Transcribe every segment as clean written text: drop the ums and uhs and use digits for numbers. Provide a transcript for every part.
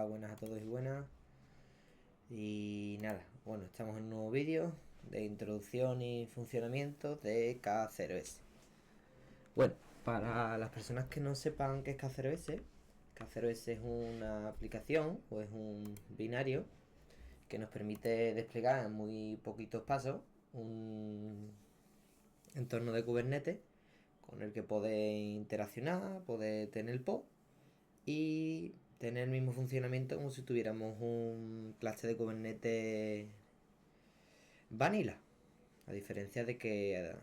Hola, buenas a todos y buenas. Y nada, bueno, estamos en un nuevo vídeo de introducción y funcionamiento de K0S. Bueno, para las personas que no sepan qué es K0S, K0S es una aplicación o es un binario que nos permite desplegar en muy poquitos pasos un entorno de Kubernetes con el que podéis interaccionar, podéis tener pod y tener el mismo funcionamiento como si tuviéramos un cluster de Kubernetes vanilla. A diferencia de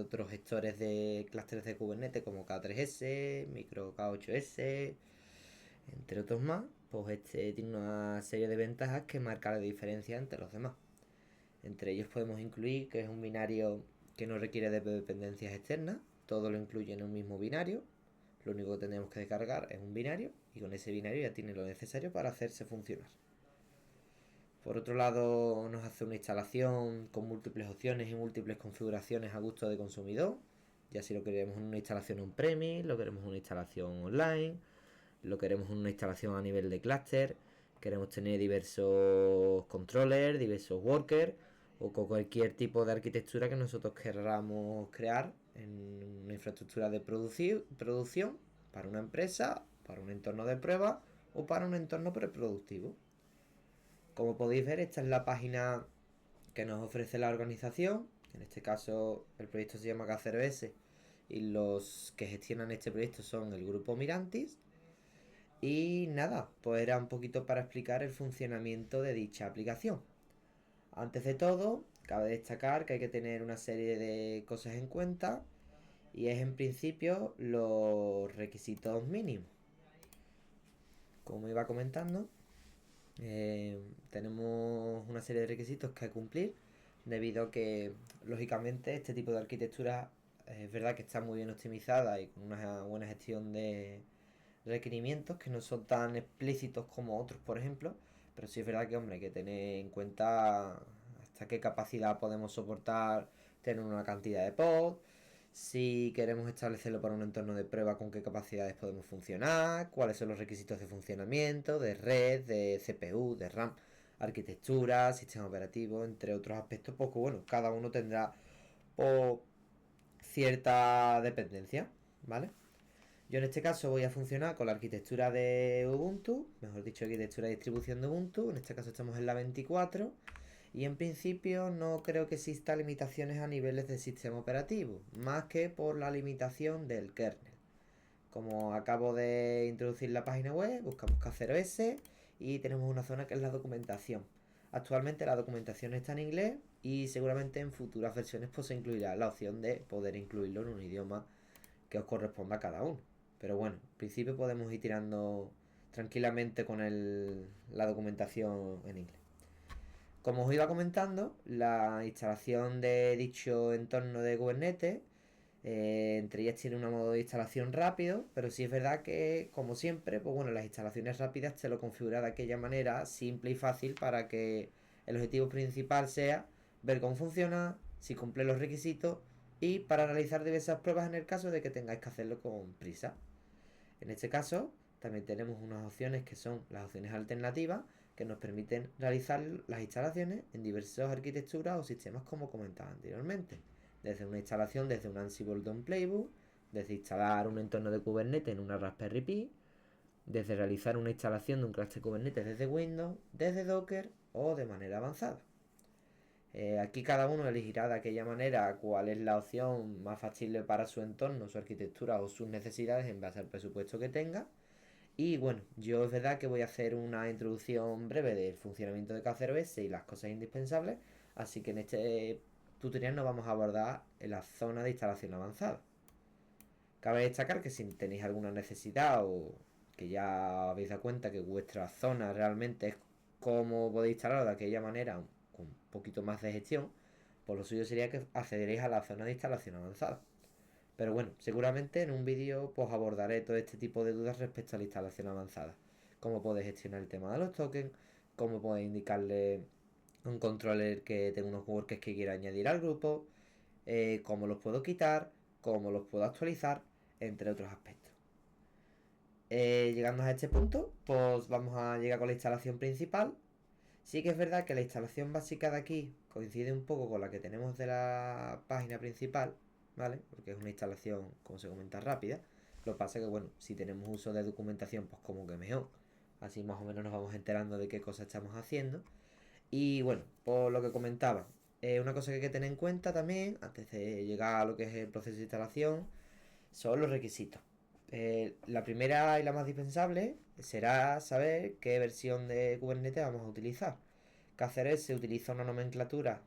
otros gestores de clústeres de Kubernetes como K3S, Micro K8S, entre otros más, pues este tiene una serie de ventajas que marca la diferencia entre los demás. Entre ellos podemos incluir que es un binario que no requiere de dependencias externas, todo lo incluye en un mismo binario. Lo único que tenemos que descargar es un binario y con ese binario ya tiene lo necesario para hacerse funcionar. Por otro lado, nos hace una instalación con múltiples opciones y múltiples configuraciones a gusto de consumidor. Ya si lo queremos en una instalación on-premise, lo queremos en una instalación online, lo queremos en una instalación a nivel de clúster, queremos tener diversos controllers, diversos workers o con cualquier tipo de arquitectura que nosotros queramos crear en una infraestructura de producción para una empresa, para un entorno de prueba o para un entorno preproductivo. Como podéis ver, esta es la página que nos ofrece la organización. En este caso, el proyecto se llama K0S y los que gestionan este proyecto son el grupo Mirantis. Y nada, pues era un poquito para explicar el funcionamiento de dicha aplicación. Antes de todo, cabe destacar que hay que tener una serie de cosas en cuenta y es en principio los requisitos mínimos. Como iba comentando, tenemos una serie de requisitos que cumplir debido a que lógicamente este tipo de arquitectura es verdad que está muy bien optimizada y con una buena gestión de requerimientos que no son tan explícitos como otros, por ejemplo, pero sí es verdad que, hombre, hay que tener en cuenta hasta qué capacidad podemos soportar tener una cantidad de pods, si queremos establecerlo para un entorno de prueba, con qué capacidades podemos funcionar, cuáles son los requisitos de funcionamiento, de red, de CPU, de RAM, arquitectura, sistema operativo, entre otros aspectos, porque bueno, cada uno tendrá pues, cierta dependencia, ¿vale? Yo en este caso voy a funcionar con la arquitectura de Ubuntu, mejor dicho, arquitectura de distribución de Ubuntu. En este caso estamos en la 24 y en principio no creo que exista limitaciones a niveles de sistema operativo, más que por la limitación del kernel. Como acabo de introducir la página web, buscamos K0S y tenemos una zona que es la documentación. Actualmente la documentación está en inglés y seguramente en futuras versiones pues se incluirá la opción de poder incluirlo en un idioma que os corresponda a cada uno. Pero bueno, en principio podemos ir tirando tranquilamente con la documentación en inglés. Como os iba comentando, la instalación de dicho entorno de Kubernetes, entre ellas tiene un modo de instalación rápido, pero sí es verdad que, como siempre, pues bueno, las instalaciones rápidas te lo configura de aquella manera simple y fácil para que el objetivo principal sea ver cómo funciona, si cumple los requisitos y para realizar diversas pruebas en el caso de que tengáis que hacerlo con prisa. En este caso, también tenemos unas opciones que son las opciones alternativas que nos permiten realizar las instalaciones en diversas arquitecturas o sistemas como comentaba anteriormente. Desde una instalación desde un Ansible DOM Playbook, desde instalar un entorno de Kubernetes en una Raspberry Pi, desde realizar una instalación de un cluster Kubernetes desde Windows, desde Docker o de manera avanzada. Aquí cada uno elegirá de aquella manera cuál es la opción más factible para su entorno, su arquitectura o sus necesidades en base al presupuesto que tenga. Y bueno, yo es verdad que voy a hacer una introducción breve del funcionamiento de K0S y las cosas indispensables, así que en este tutorial nos vamos a abordar en la zona de instalación avanzada. Cabe destacar que si tenéis alguna necesidad o que ya habéis dado cuenta que vuestra zona realmente es como podéis instalarlo de aquella manera, con un poquito más de gestión, pues lo suyo sería que accederéis a la zona de instalación avanzada. Pero bueno, seguramente en un vídeo pues abordaré todo este tipo de dudas respecto a la instalación avanzada. Cómo podéis gestionar el tema de los tokens, cómo podéis indicarle a un controller que tengo unos workers que quiera añadir al grupo, cómo los puedo quitar, cómo los puedo actualizar, entre otros aspectos. Llegando a este punto, pues vamos a llegar con la instalación principal. Sí que es verdad que la instalación básica de aquí coincide un poco con la que tenemos de la página principal, ¿vale? Porque es una instalación, como se comenta, rápida. Lo que pasa es que, bueno, si tenemos uso de documentación, pues como que mejor. Así más o menos nos vamos enterando de qué cosas estamos haciendo. Y bueno, por lo que comentaba, una cosa que hay que tener en cuenta también, antes de llegar a lo que es el proceso de instalación, son los requisitos. La primera y la más dispensable será saber qué versión de Kubernetes vamos a utilizar. K0s se utiliza una nomenclatura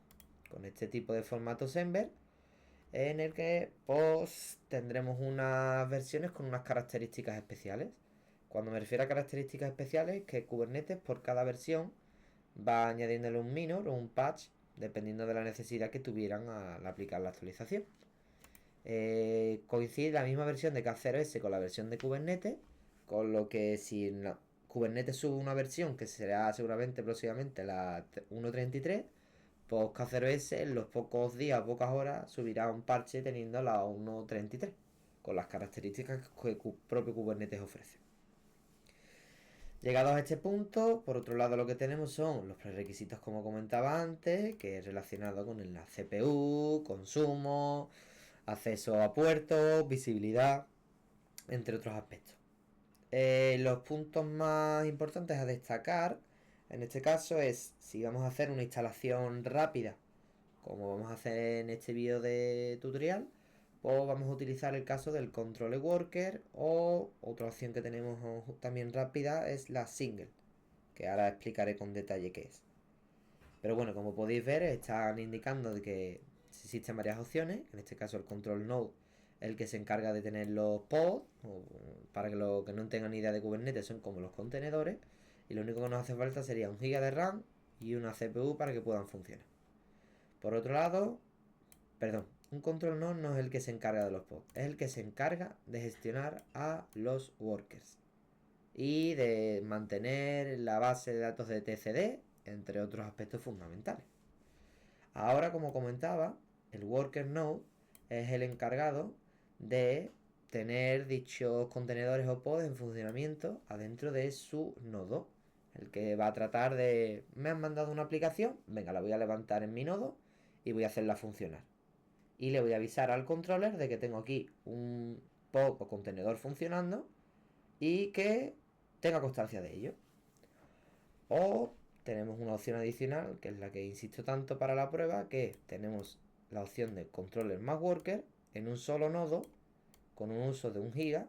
con este tipo de formatos Ember, en el que pues tendremos unas versiones con unas características especiales. Cuando me refiero a características especiales, que Kubernetes por cada versión va añadiéndole un minor o un patch dependiendo de la necesidad que tuvieran al aplicar la actualización. Coincide la misma versión de K0s con la versión de Kubernetes, con lo que si Kubernetes sube una versión que será seguramente próximamente la 1.33, pues K0s en los pocos días, pocas horas, subirá un parche teniendo la 1.33, con las características que el propio Kubernetes ofrece. Llegados a este punto, por otro lado lo que tenemos son los prerequisitos como comentaba antes, que es relacionado con la CPU, consumo, acceso a puertos, visibilidad, entre otros aspectos. Los puntos más importantes a destacar en este caso es si vamos a hacer una instalación rápida, como vamos a hacer en este vídeo de tutorial, o vamos a utilizar el caso del control worker, o otra opción que tenemos también rápida es la single, que ahora explicaré con detalle qué es. Pero bueno, como podéis ver, están indicando de que existen varias opciones. En este caso, el control node, el que se encarga de tener los pods, para que los que no tengan ni idea de Kubernetes, son como los contenedores. Y lo único que nos hace falta sería 1 GB de RAM y una CPU para que puedan funcionar. Por otro lado, perdón, un control node no es el que se encarga de los pods, es el que se encarga de gestionar a los workers y de mantener la base de datos de etcd, entre otros aspectos fundamentales. Ahora, como comentaba, el worker node es el encargado de tener dichos contenedores o pods en funcionamiento adentro de su nodo. El que va a tratar de... Me han mandado una aplicación, venga, la voy a levantar en mi nodo y voy a hacerla funcionar. Y le voy a avisar al controller de que tengo aquí un pod o contenedor funcionando y que tenga constancia de ello. O tenemos una opción adicional, que es la que insisto tanto para la prueba, que tenemos la opción de controller más worker en un solo nodo con un uso de 1 GB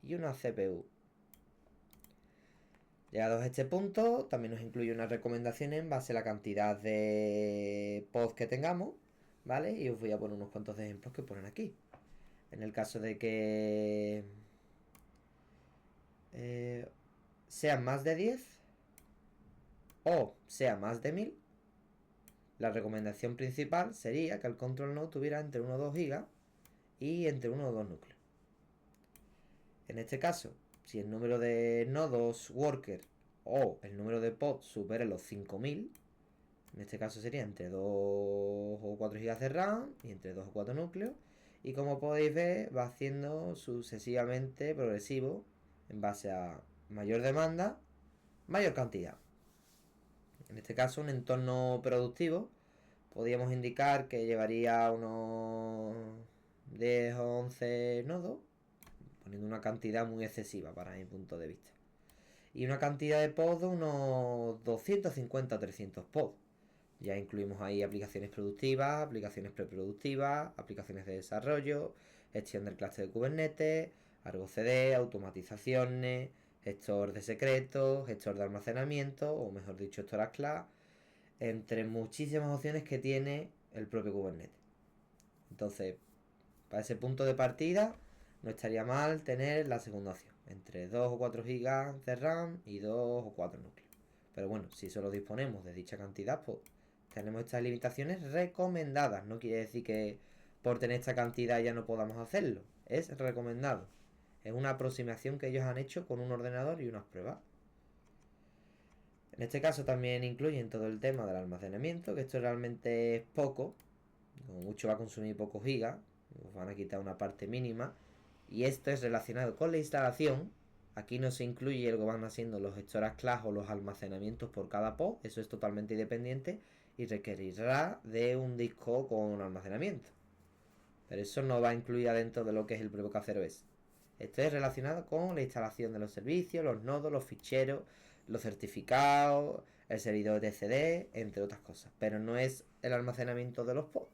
y una CPU. Llegados a este punto, también nos incluye una recomendación en base a la cantidad de pods que tengamos, ¿vale? Y os voy a poner unos cuantos ejemplos que ponen aquí. En el caso de que sean más de 10 o sea más de 1000, la recomendación principal sería que el control node tuviera entre 1 o 2 GB y entre 1 o 2 núcleos. En este caso, si el número de nodos worker o el número de pods supere los 5000, en este caso sería entre 2 o 4 GB de RAM y entre 2 o 4 núcleos. Y como podéis ver, va haciendo sucesivamente progresivo en base a mayor demanda, mayor cantidad. En este caso, un entorno productivo podríamos indicar que llevaría unos 10 o 11 nodos, poniendo una cantidad muy excesiva para mi punto de vista. Y una cantidad de pods de unos 250 o 300 pods. Ya incluimos ahí aplicaciones productivas, aplicaciones preproductivas, aplicaciones de desarrollo, gestión del clúster de Kubernetes, Argo CD, automatizaciones, gestor de secretos, gestor de almacenamiento, o mejor dicho, storage class, entre muchísimas opciones que tiene el propio Kubernetes. Entonces, para ese punto de partida, no estaría mal tener la segunda opción, entre 2 o 4 GB de RAM y 2 o 4 núcleos. Pero bueno, si solo disponemos de dicha cantidad, pues tenemos estas limitaciones recomendadas. No quiere decir que por tener esta cantidad ya no podamos hacerlo. Es recomendado. Es una aproximación que ellos han hecho con un ordenador y unas pruebas. En este caso también incluyen todo el tema del almacenamiento, que esto realmente es poco. Como mucho va a consumir pocos gigas. Nos van a quitar una parte mínima. Y esto es relacionado con la instalación. Aquí no se incluye lo que van haciendo los storage class o los almacenamientos por cada pod, eso es totalmente independiente y requerirá de un disco con almacenamiento. Pero eso no va incluido dentro de lo que es el propio KZeroS. Esto es relacionado con la instalación de los servicios, los nodos, los ficheros, los certificados, el servidor de CD, entre otras cosas. Pero no es el almacenamiento de los pods.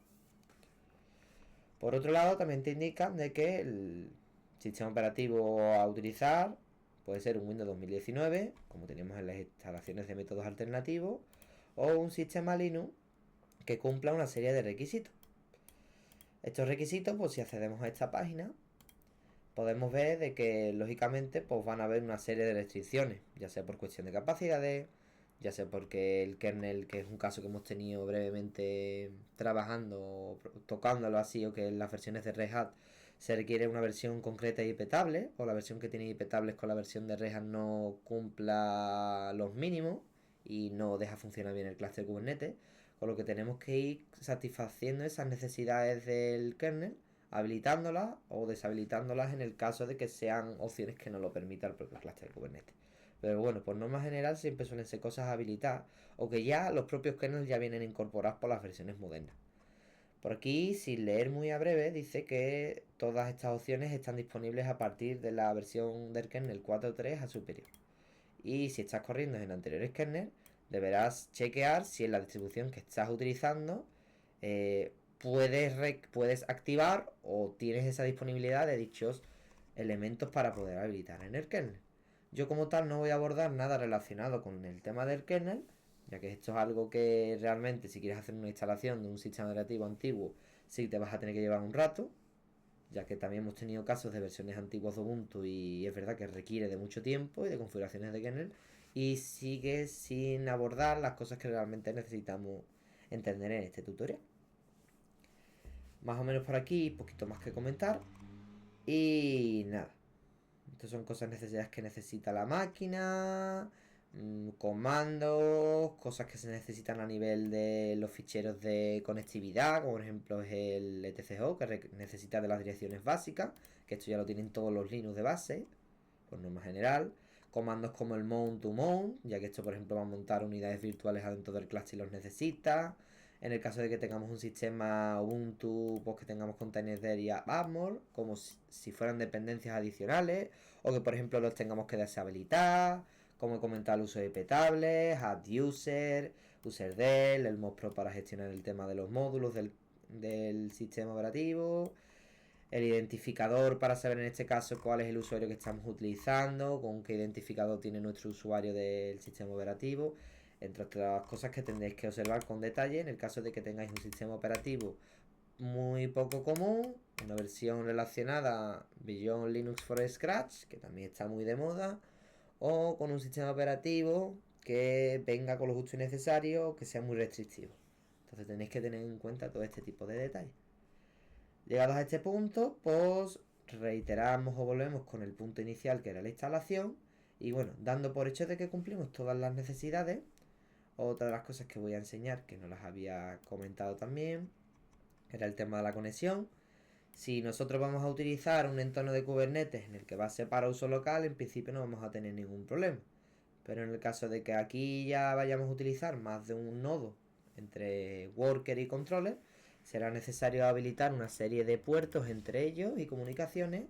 Por otro lado, también te indican de que el sistema operativo a utilizar puede ser un Windows 2019, como tenemos en las instalaciones de métodos alternativos, o un sistema Linux que cumpla una serie de requisitos. Estos requisitos, pues si accedemos a esta página, podemos ver de que lógicamente pues van a haber una serie de restricciones, ya sea por cuestión de capacidades, ya sea porque el kernel, que es un caso que hemos tenido brevemente trabajando, tocándolo así, o que en las versiones de Red Hat se requiere una versión concreta y ipetable, o la versión que tiene ipetables con la versión de Red Hat no cumpla los mínimos y no deja funcionar bien el clúster Kubernetes, con lo que tenemos que ir satisfaciendo esas necesidades del kernel, habilitándolas o deshabilitándolas en el caso de que sean opciones que no lo permita el propio clúster Kubernetes. Pero bueno, por norma general siempre suelen ser cosas habilitadas o que ya los propios kernels ya vienen incorporados por las versiones modernas. Por aquí, sin leer muy a breve, dice que todas estas opciones están disponibles a partir de la versión del kernel 4.3 a superior. Y si estás corriendo en anteriores kernels, deberás chequear si en la distribución que estás utilizando puedes activar o tienes esa disponibilidad de dichos elementos para poder habilitar en el kernel. Yo como tal no voy a abordar nada relacionado con el tema del kernel, ya que esto es algo que realmente si quieres hacer una instalación de un sistema operativo antiguo, sí te vas a tener que llevar un rato, ya que también hemos tenido casos de versiones antiguas de Ubuntu y es verdad que requiere de mucho tiempo y de configuraciones de kernel y sigue sin abordar las cosas que realmente necesitamos entender en este tutorial. Más o menos por aquí, poquito más que comentar. Y nada. Estas son cosas necesarias que necesita la máquina. Comandos, cosas que se necesitan a nivel de los ficheros de conectividad, como por ejemplo es el etcho, que necesita de las direcciones básicas, que esto ya lo tienen todos los Linux de base, por norma general. Comandos como el mount to mount, ya que esto por ejemplo va a montar unidades virtuales adentro del cluster y los necesita. En el caso de que tengamos un sistema Ubuntu, pues que tengamos containers y AppArmor, como si fueran dependencias adicionales, o que por ejemplo los tengamos que deshabilitar, como he comentado el uso de petables, AddUser, UserDel, el ModPro para gestionar el tema de los módulos del sistema operativo, el identificador para saber en este caso cuál es el usuario que estamos utilizando, con qué identificador tiene nuestro usuario del sistema operativo, entre otras cosas que tendréis que observar con detalle en el caso de que tengáis un sistema operativo muy poco común, una versión relacionada Beyond Linux for Scratch, que también está muy de moda, o con un sistema operativo que venga con lo justo y necesario, que sea muy restrictivo. Entonces tenéis que tener en cuenta todo este tipo de detalles. Llegados a este punto, pues reiteramos o volvemos con el punto inicial que era la instalación y bueno, dando por hecho de que cumplimos todas las necesidades. Otra de las cosas que voy a enseñar, que no las había comentado también, era el tema de la conexión. Si nosotros vamos a utilizar un entorno de Kubernetes en el que va a ser para uso local, en principio no vamos a tener ningún problema. Pero en el caso de que aquí ya vayamos a utilizar más de un nodo entre worker y controller, será necesario habilitar una serie de puertos entre ellos y comunicaciones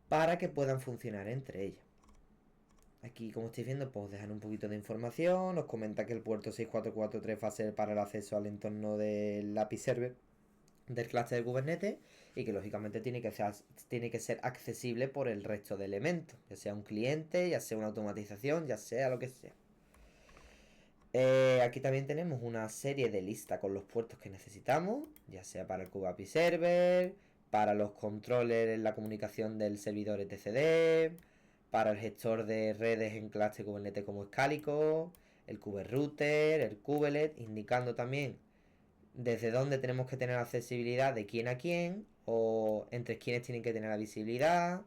para que puedan funcionar entre ellos. Aquí, como estáis viendo, pues dejan un poquito de información. Nos comenta que el puerto 6443 va a ser para el acceso al entorno del API Server del cluster de Kubernetes y que lógicamente tiene que ser accesible por el resto de elementos, ya sea un cliente, ya sea una automatización, ya sea lo que sea. Aquí también tenemos una serie de listas con los puertos que necesitamos, ya sea para el KubeAPI Server, para los controllers en la comunicación del servidor etcd, para el gestor de redes en cluster Kubernetes como Scalico, el KubeRouter, el Kubelet, indicando también desde dónde tenemos que tener accesibilidad de quién a quién, o entre quiénes tienen que tener la visibilidad,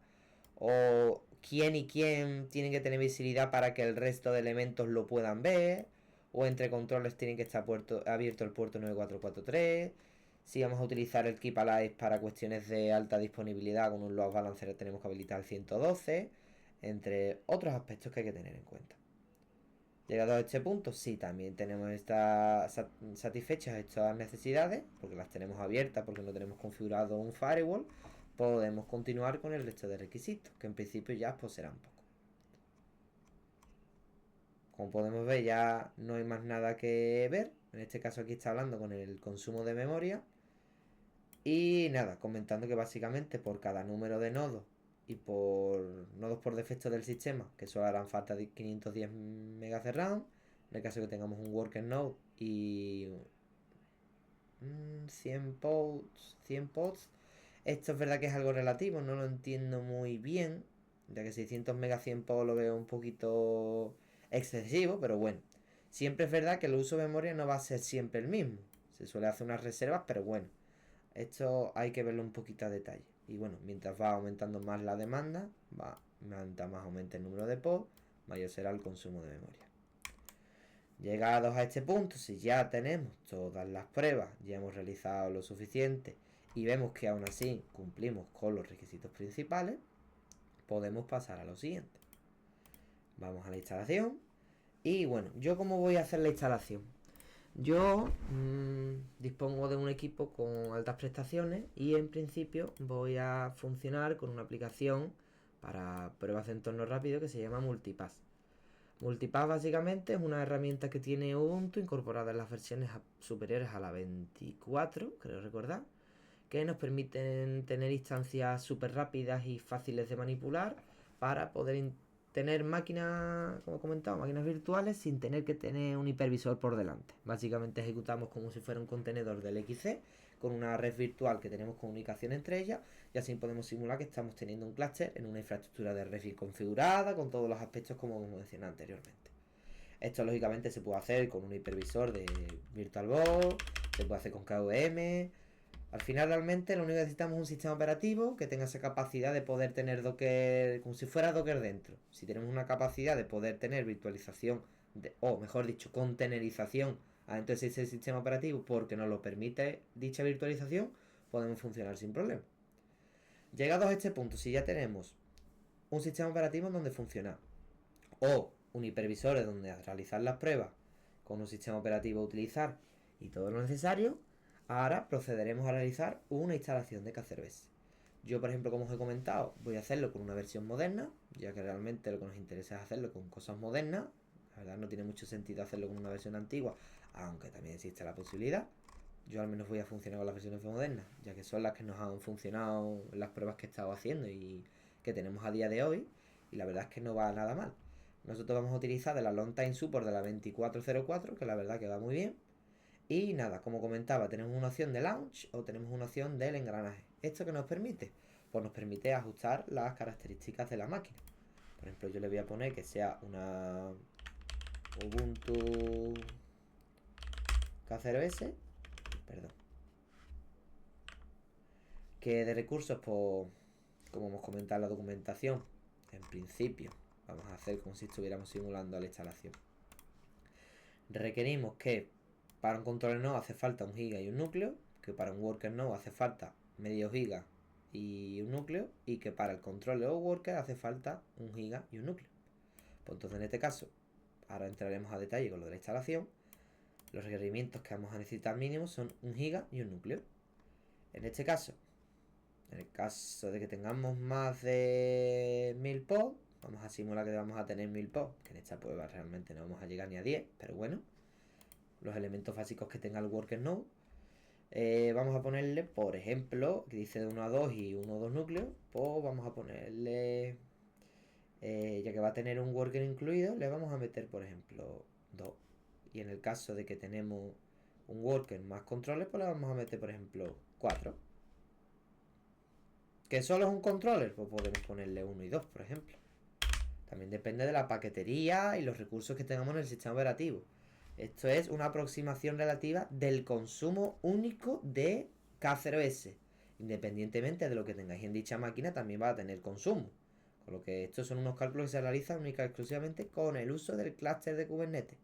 o quién y quién tienen que tener visibilidad para que el resto de elementos lo puedan ver, o entre controles tienen que estar abierto el puerto 9443. Si vamos a utilizar el Keep Alive para cuestiones de alta disponibilidad con un load balancer tenemos que habilitar el 112, entre otros aspectos que hay que tener en cuenta. Llegado a este punto, sí, también tenemos satisfechas estas necesidades, porque las tenemos abiertas, porque no tenemos configurado un firewall, podemos continuar con el resto de requisitos, que en principio ya pues serán pocos. Como podemos ver, ya no hay más nada que ver. En este caso aquí está hablando con el consumo de memoria. Y nada, comentando que básicamente por cada número de nodos y por nodos por defecto del sistema, que solo harán falta de 510 megas de RAM, en el caso que tengamos un worker node y 100 pods, esto es verdad que es algo relativo, no lo entiendo muy bien, ya que 600 megas 100 pods lo veo un poquito excesivo, pero bueno, siempre es verdad que el uso de memoria no va a ser siempre el mismo, se suele hacer unas reservas, pero bueno, esto hay que verlo un poquito a detalle. Y bueno, mientras va aumentando más la demanda, mientras más aumente el número de pods, mayor será el consumo de memoria. Llegados a este punto, si ya tenemos todas las pruebas, ya hemos realizado lo suficiente y vemos que aún así cumplimos con los requisitos principales, podemos pasar a lo siguiente. Vamos a la instalación. Y bueno, ¿yo cómo voy a hacer la instalación? Yo dispongo de un equipo con altas prestaciones y en principio voy a funcionar con una aplicación para pruebas de entorno rápido que se llama Multipass. Multipass básicamente es una herramienta que tiene Ubuntu incorporada en las versiones superiores a la 24, creo recordar, que nos permiten tener instancias súper rápidas y fáciles de manipular para poder tener máquinas, como he comentado, máquinas virtuales sin tener que tener un hipervisor por delante. Básicamente ejecutamos como si fuera un contenedor del XC con una red virtual que tenemos comunicación entre ellas y así podemos simular que estamos teniendo un clúster en una infraestructura de red configurada con todos los aspectos como hemos mencionado anteriormente. Esto lógicamente se puede hacer con un hipervisor de VirtualBox, se puede hacer con KVM. Al final realmente lo único que necesitamos es un sistema operativo que tenga esa capacidad de poder tener Docker, como si fuera Docker dentro. Si tenemos una capacidad de poder tener virtualización, o mejor dicho, containerización adentro de ese sistema operativo porque nos lo permite dicha virtualización, podemos funcionar sin problema. Llegados a este punto, si ya tenemos un sistema operativo en donde funciona, o un hipervisor en donde realizar las pruebas con un sistema operativo a utilizar y todo lo necesario, ahora procederemos a realizar una instalación de K0S. Yo, por ejemplo, como os he comentado, voy a hacerlo con una versión moderna, ya que realmente lo que nos interesa es hacerlo con cosas modernas. La verdad no tiene mucho sentido hacerlo con una versión antigua, aunque también existe la posibilidad. Yo al menos voy a funcionar con las versiones modernas, ya que son las que nos han funcionado en las pruebas que he estado haciendo y que tenemos a día de hoy, y la verdad es que no va nada mal. Nosotros vamos a utilizar de la Long Time Support de la 2404, que la verdad que va muy bien. Y nada, como comentaba, tenemos una opción de launch o tenemos una opción del engranaje. ¿Esto qué nos permite? Pues nos permite ajustar las características de la máquina. Por ejemplo, yo le voy a poner que sea una Ubuntu K0S. Perdón. Que de recursos, pues, como hemos comentado en la documentación, en principio, vamos a hacer como si estuviéramos simulando la instalación. Requerimos que para un controller node hace falta 1 GB y un núcleo, que para un worker node hace falta medio giga y un núcleo, y que para el controller o worker hace falta 1 GB y un núcleo. Pues entonces en este caso, ahora entraremos a detalle con lo de la instalación. Los requerimientos que vamos a necesitar mínimos son 1 GB y un núcleo. En este caso, en el caso de que tengamos más de 1000 pods, vamos a simular que vamos a tener 1000 pods, que en esta prueba realmente no vamos a llegar ni a 10, pero bueno, los elementos básicos que tenga el worker node. Vamos a ponerle, por ejemplo, que dice de 1 a 2 y 1 a 2 núcleos, pues vamos a ponerle, ya que va a tener un worker incluido, le vamos a meter, por ejemplo, 2. Y en el caso de que tenemos un worker más controles, pues le vamos a meter, por ejemplo, 4. ¿Que solo es un controller? Pues podemos ponerle 1 y 2, por ejemplo. También depende de la paquetería y los recursos que tengamos en el sistema operativo. Esto es una aproximación relativa del consumo único de K0S. Independientemente de lo que tengáis en dicha máquina, también va a tener consumo. Con lo que estos son unos cálculos que se realizan única y exclusivamente con el uso del clúster de Kubernetes.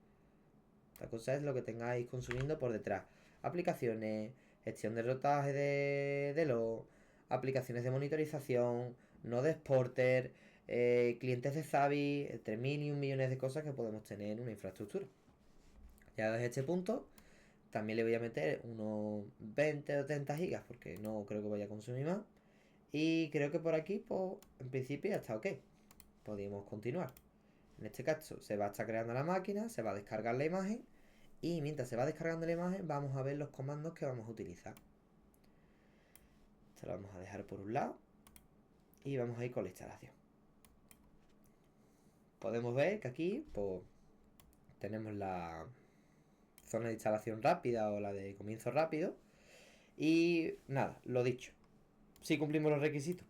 Esta cosa es lo que tengáis consumiendo por detrás. Aplicaciones, gestión de rotaje de aplicaciones de monitorización, node exporter, clientes de Zabbix, entre 1000 y 1 millón de cosas que podemos tener en una infraestructura. Ya desde este punto, también le voy a meter unos 20 o 30 gigas, porque no creo que vaya a consumir más. Y creo que por aquí, pues, en principio ya está ok. Podemos continuar. En este caso, se va a estar creando la máquina, se va a descargar la imagen. Y mientras se va descargando la imagen, vamos a ver los comandos que vamos a utilizar. Esto lo vamos a dejar por un lado. Y vamos a ir con la instalación. Podemos ver que aquí, pues, tenemos la zona de instalación rápida o la de comienzo rápido. Y nada, lo dicho. Si cumplimos los requisitos,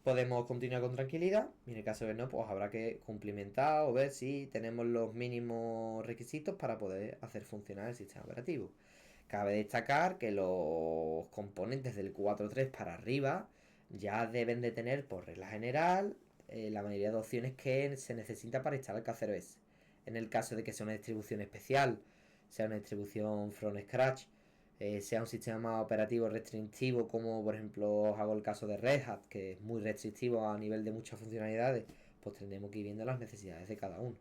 podemos continuar con tranquilidad. Y en el caso de no, pues habrá que cumplimentar o ver si tenemos los mínimos requisitos para poder hacer funcionar el sistema operativo. Cabe destacar que los componentes del 4.3 para arriba ya deben de tener, por regla general, la mayoría de opciones que se necesita para instalar K0S. En el caso de que sea una distribución especial, sea una distribución from scratch, sea un sistema operativo restrictivo, como por ejemplo os hago el caso de Red Hat, que es muy restrictivo a nivel de muchas funcionalidades, pues tendremos que ir viendo las necesidades de cada uno.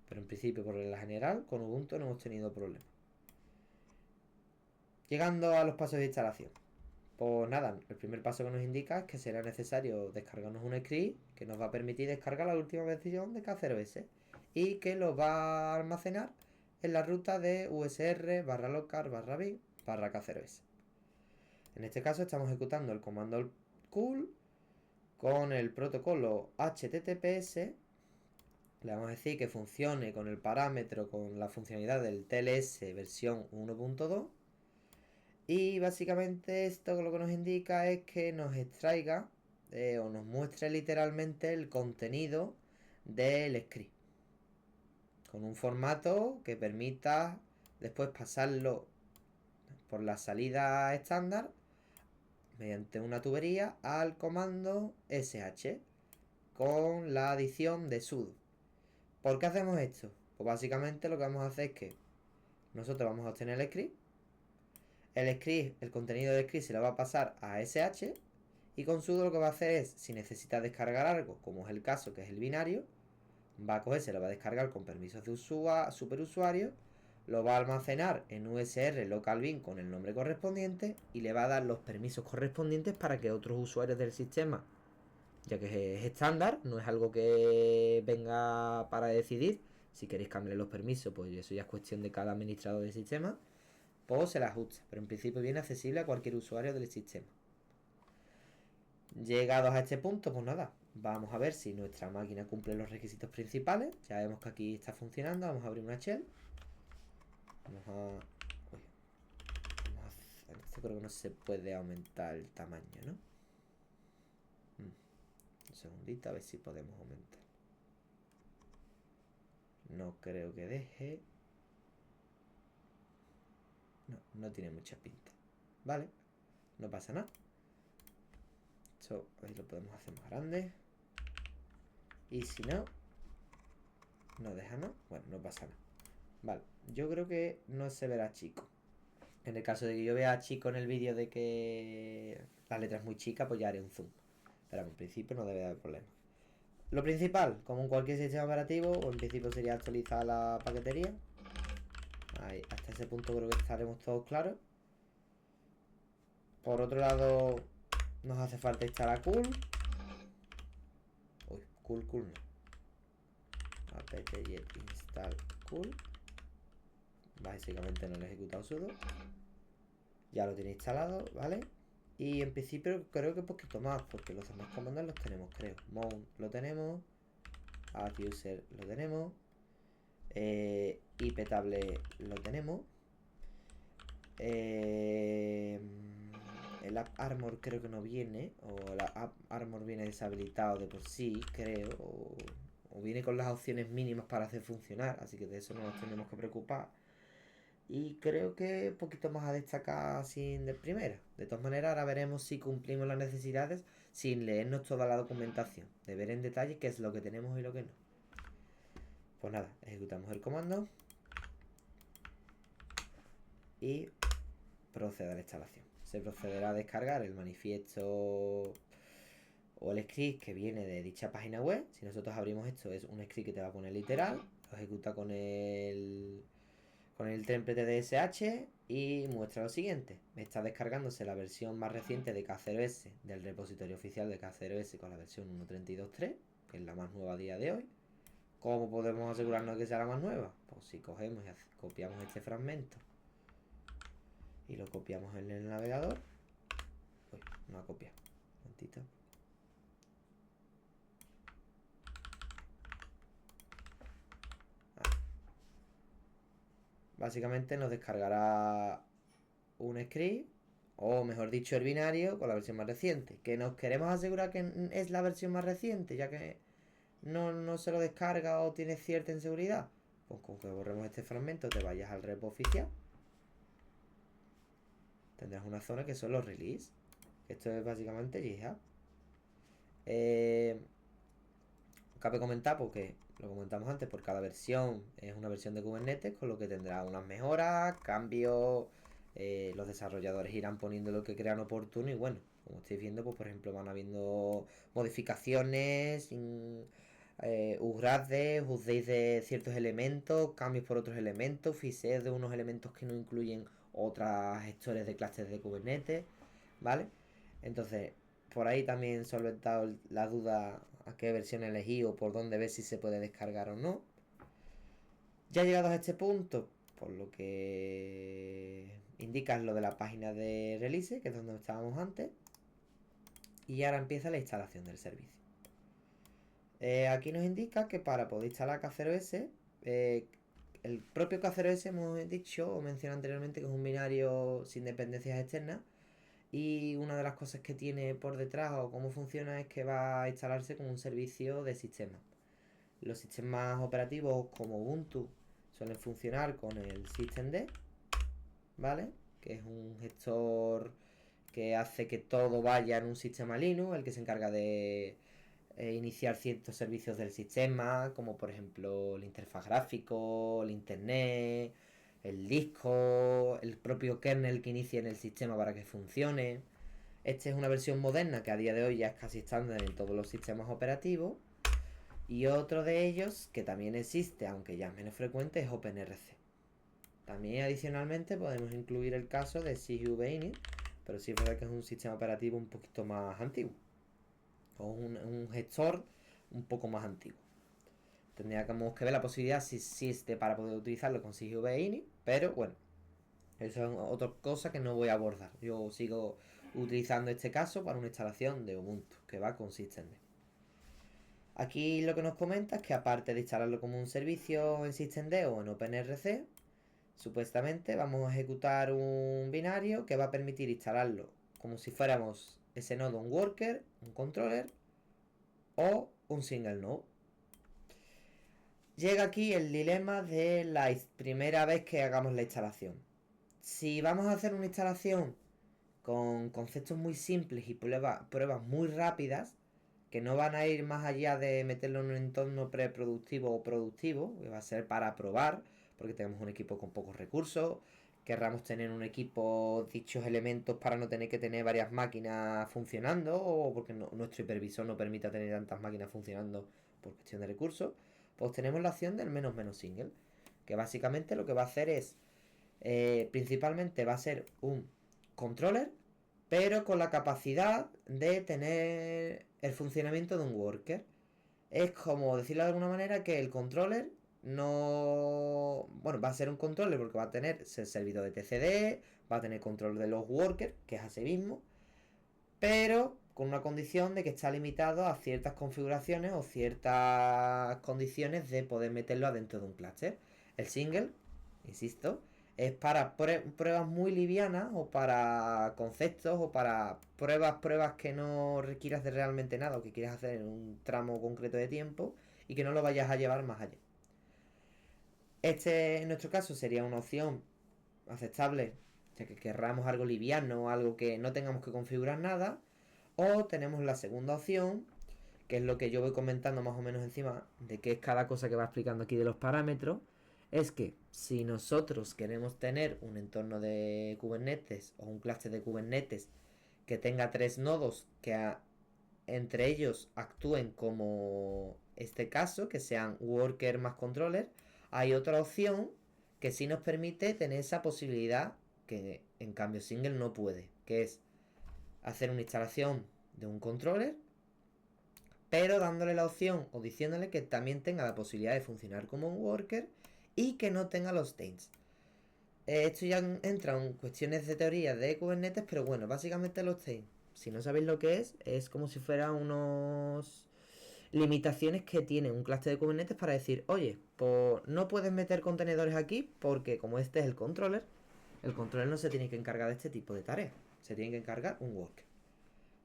Pero en principio, por regla general, con Ubuntu no hemos tenido problemas. Llegando a los pasos de instalación. Pues nada, el primer paso que nos indica es que será necesario descargarnos un script que nos va a permitir descargar la última versión de K0S y que lo va a almacenar en la ruta de usr barra local barra bin barra K0S. En este caso estamos ejecutando el comando cool con el protocolo HTTPS. Le vamos a decir que funcione con el parámetro, con la funcionalidad del TLS versión 1.2. Y básicamente esto lo que nos indica es que nos extraiga o nos muestre literalmente el contenido del script. Con un formato que permita después pasarlo por la salida estándar mediante una tubería al comando sh con la adición de sudo. ¿Por qué hacemos esto? Pues básicamente lo que vamos a hacer es que nosotros vamos a obtener el script. El script, el contenido del script se lo va a pasar a sh y con sudo lo que va a hacer es, si necesita descargar algo, como es el caso que es el binario, va a coger, se lo va a descargar con permisos de superusuario, lo va a almacenar en usr local bin con el nombre correspondiente y le va a dar los permisos correspondientes para que otros usuarios del sistema, ya que es estándar, no es algo que venga para decidir. Si queréis cambiar los permisos, pues eso ya es cuestión de cada administrador del sistema, pues se le ajusta, pero en principio viene accesible a cualquier usuario del sistema. Llegados a este punto, pues nada, vamos a ver si nuestra máquina cumple los requisitos principales. Ya vemos que aquí está funcionando. Vamos a abrir una shell. Vamos a... Esto creo que no se puede aumentar el tamaño, ¿no? Un segundito, a ver si podemos aumentar. No creo que deje. No tiene mucha pinta. Vale, no pasa nada. Esto ahí lo podemos hacer más grande. Y si no, no deja, ¿no? Bueno, no pasa nada. Vale, yo creo que no se verá chico. En el caso de que yo vea chico en el vídeo de que la letra es muy chica, pues ya haré un zoom. Pero en principio no debe haber problema. Lo principal, como en cualquier sistema operativo, o en principio sería actualizar la paquetería. Ahí, hasta ese punto creo que estaremos todos claros. Por otro lado, nos hace falta instalar cool. Uy, cool no. apt-get install cool. Básicamente no lo he ejecutado sudo. Ya lo tiene instalado, ¿vale? Y en principio creo que poquito más, porque los demás comandos los tenemos, creo. Mount lo tenemos. Add user lo tenemos. iptable lo tenemos. El app armor creo que no viene. O el app armor viene deshabilitado de por sí, creo. O viene con las opciones mínimas para hacer funcionar. Así que de eso no nos tenemos que preocupar. Y creo que un poquito más a destacar sin de primera. De todas maneras, ahora veremos si cumplimos las necesidades sin leernos toda la documentación. De ver en detalle qué es lo que tenemos y lo que no. Pues nada, ejecutamos el comando. Y procede a la instalación. Se procederá a descargar el manifiesto o el script que viene de dicha página web. Si nosotros abrimos esto, es un script que te va a poner literal, lo ejecuta con el template de SH y muestra lo siguiente. Me está descargándose la versión más reciente de K0S del repositorio oficial de K0S con la versión 1.32.3, que es la más nueva a día de hoy. ¿Cómo podemos asegurarnos de que sea la más nueva? Pues si cogemos y copiamos este fragmento y lo copiamos en el navegador. Uy, no ha copiado. Un momentito. Básicamente nos descargará un script, o mejor dicho, el binario con la versión más reciente. Que nos queremos asegurar que es la versión más reciente, ya que no se lo descarga o tiene cierta inseguridad. Pues con que borremos este fragmento, te vayas al repo oficial, tendrás una zona que son los release. Esto es básicamente GitHub. Cabe comentar porque lo comentamos antes, por cada versión es una versión de Kubernetes, con lo que tendrá unas mejoras, cambios. Los desarrolladores irán poniendo lo que crean oportuno y bueno, como estáis viendo, pues por ejemplo van habiendo modificaciones, upgrades, updates de ciertos elementos, cambios por otros elementos, fixes de unos elementos que no incluyen otras gestores de clases de Kubernetes, ¿vale? Entonces, por ahí también solventado la duda a qué versión elegí o por dónde ver si se puede descargar o no. Ya llegados a este punto, por lo que indica lo de la página de release, que es donde estábamos antes, y ahora empieza la instalación del servicio. Aquí nos indica que para poder instalar K0S, el propio K0S hemos dicho o mencionado anteriormente que es un binario sin dependencias externas. Y una de las cosas que tiene por detrás o cómo funciona es que va a instalarse como un servicio de sistema. Los sistemas operativos como Ubuntu suelen funcionar con el systemd, ¿vale? Que es un gestor que hace que todo vaya en un sistema Linux, el que se encarga de iniciar ciertos servicios del sistema, como por ejemplo la interfaz gráfico, el internet, el disco, el propio kernel que inicia en el sistema para que funcione. Esta es una versión moderna que a día de hoy ya es casi estándar en todos los sistemas operativos. Y otro de ellos, que también existe, aunque ya es menos frecuente, es OpenRC. También adicionalmente podemos incluir el caso de CGVinit, pero sí es verdad que es un sistema operativo un poquito más antiguo. O un gestor un poco más antiguo. Tendríamos que ver la posibilidad si existe para poder utilizarlo con CGVinit, pero bueno, eso es otra cosa que no voy a abordar. Yo sigo utilizando este caso para una instalación de Ubuntu que va con systemd. Aquí lo que nos comenta es que aparte de instalarlo como un servicio en systemd o en OpenRC, supuestamente vamos a ejecutar un binario que va a permitir instalarlo como si fuéramos ese nodo un worker, un controller o un single node. Llega aquí el dilema de la primera vez que hagamos la instalación. Si vamos a hacer una instalación con conceptos muy simples y pruebas muy rápidas, que no van a ir más allá de meterlo en un entorno preproductivo o productivo, que va a ser para probar, porque tenemos un equipo con pocos recursos, querramos tener un equipo dichos elementos para no tener que tener varias máquinas funcionando, o porque nuestro hipervisor no permita tener tantas máquinas funcionando por cuestión de recursos, pues tenemos la opción del menos menos single, que básicamente lo que va a hacer es, principalmente va a ser un controller, pero con la capacidad de tener el funcionamiento de un worker. Es como decirlo de alguna manera que el controller no... Bueno, va a ser un controller porque va a tener el servidor de TCD, va a tener control de los workers, que es así mismo, pero con una condición de que está limitado a ciertas configuraciones o ciertas condiciones de poder meterlo adentro de un cluster. El single, insisto, es para pruebas muy livianas o para conceptos o para pruebas que no requieras de realmente nada o que quieras hacer en un tramo concreto de tiempo y que no lo vayas a llevar más allá. Este en nuestro caso sería una opción aceptable, ya que querramos algo liviano, algo que no tengamos que configurar nada. O tenemos la segunda opción, que es lo que yo voy comentando más o menos encima de qué es cada cosa que va explicando aquí de los parámetros. Es que si nosotros queremos tener un entorno de Kubernetes o un cluster de Kubernetes que tenga 3 nodos que entre ellos actúen como este caso, que sean worker más controller, hay otra opción que sí nos permite tener esa posibilidad que en cambio single no puede, que es hacer una instalación de un controller, pero dándole la opción o diciéndole que también tenga la posibilidad de funcionar como un worker y que no tenga los taints. Esto ya entra en cuestiones de teoría de Kubernetes, pero bueno, básicamente los taints, si no sabéis lo que es como si fueran unos limitaciones que tiene un cluster de Kubernetes para decir, oye, pues no puedes meter contenedores aquí porque como este es el controller no se tiene que encargar de este tipo de tareas, se tiene que encargar un worker.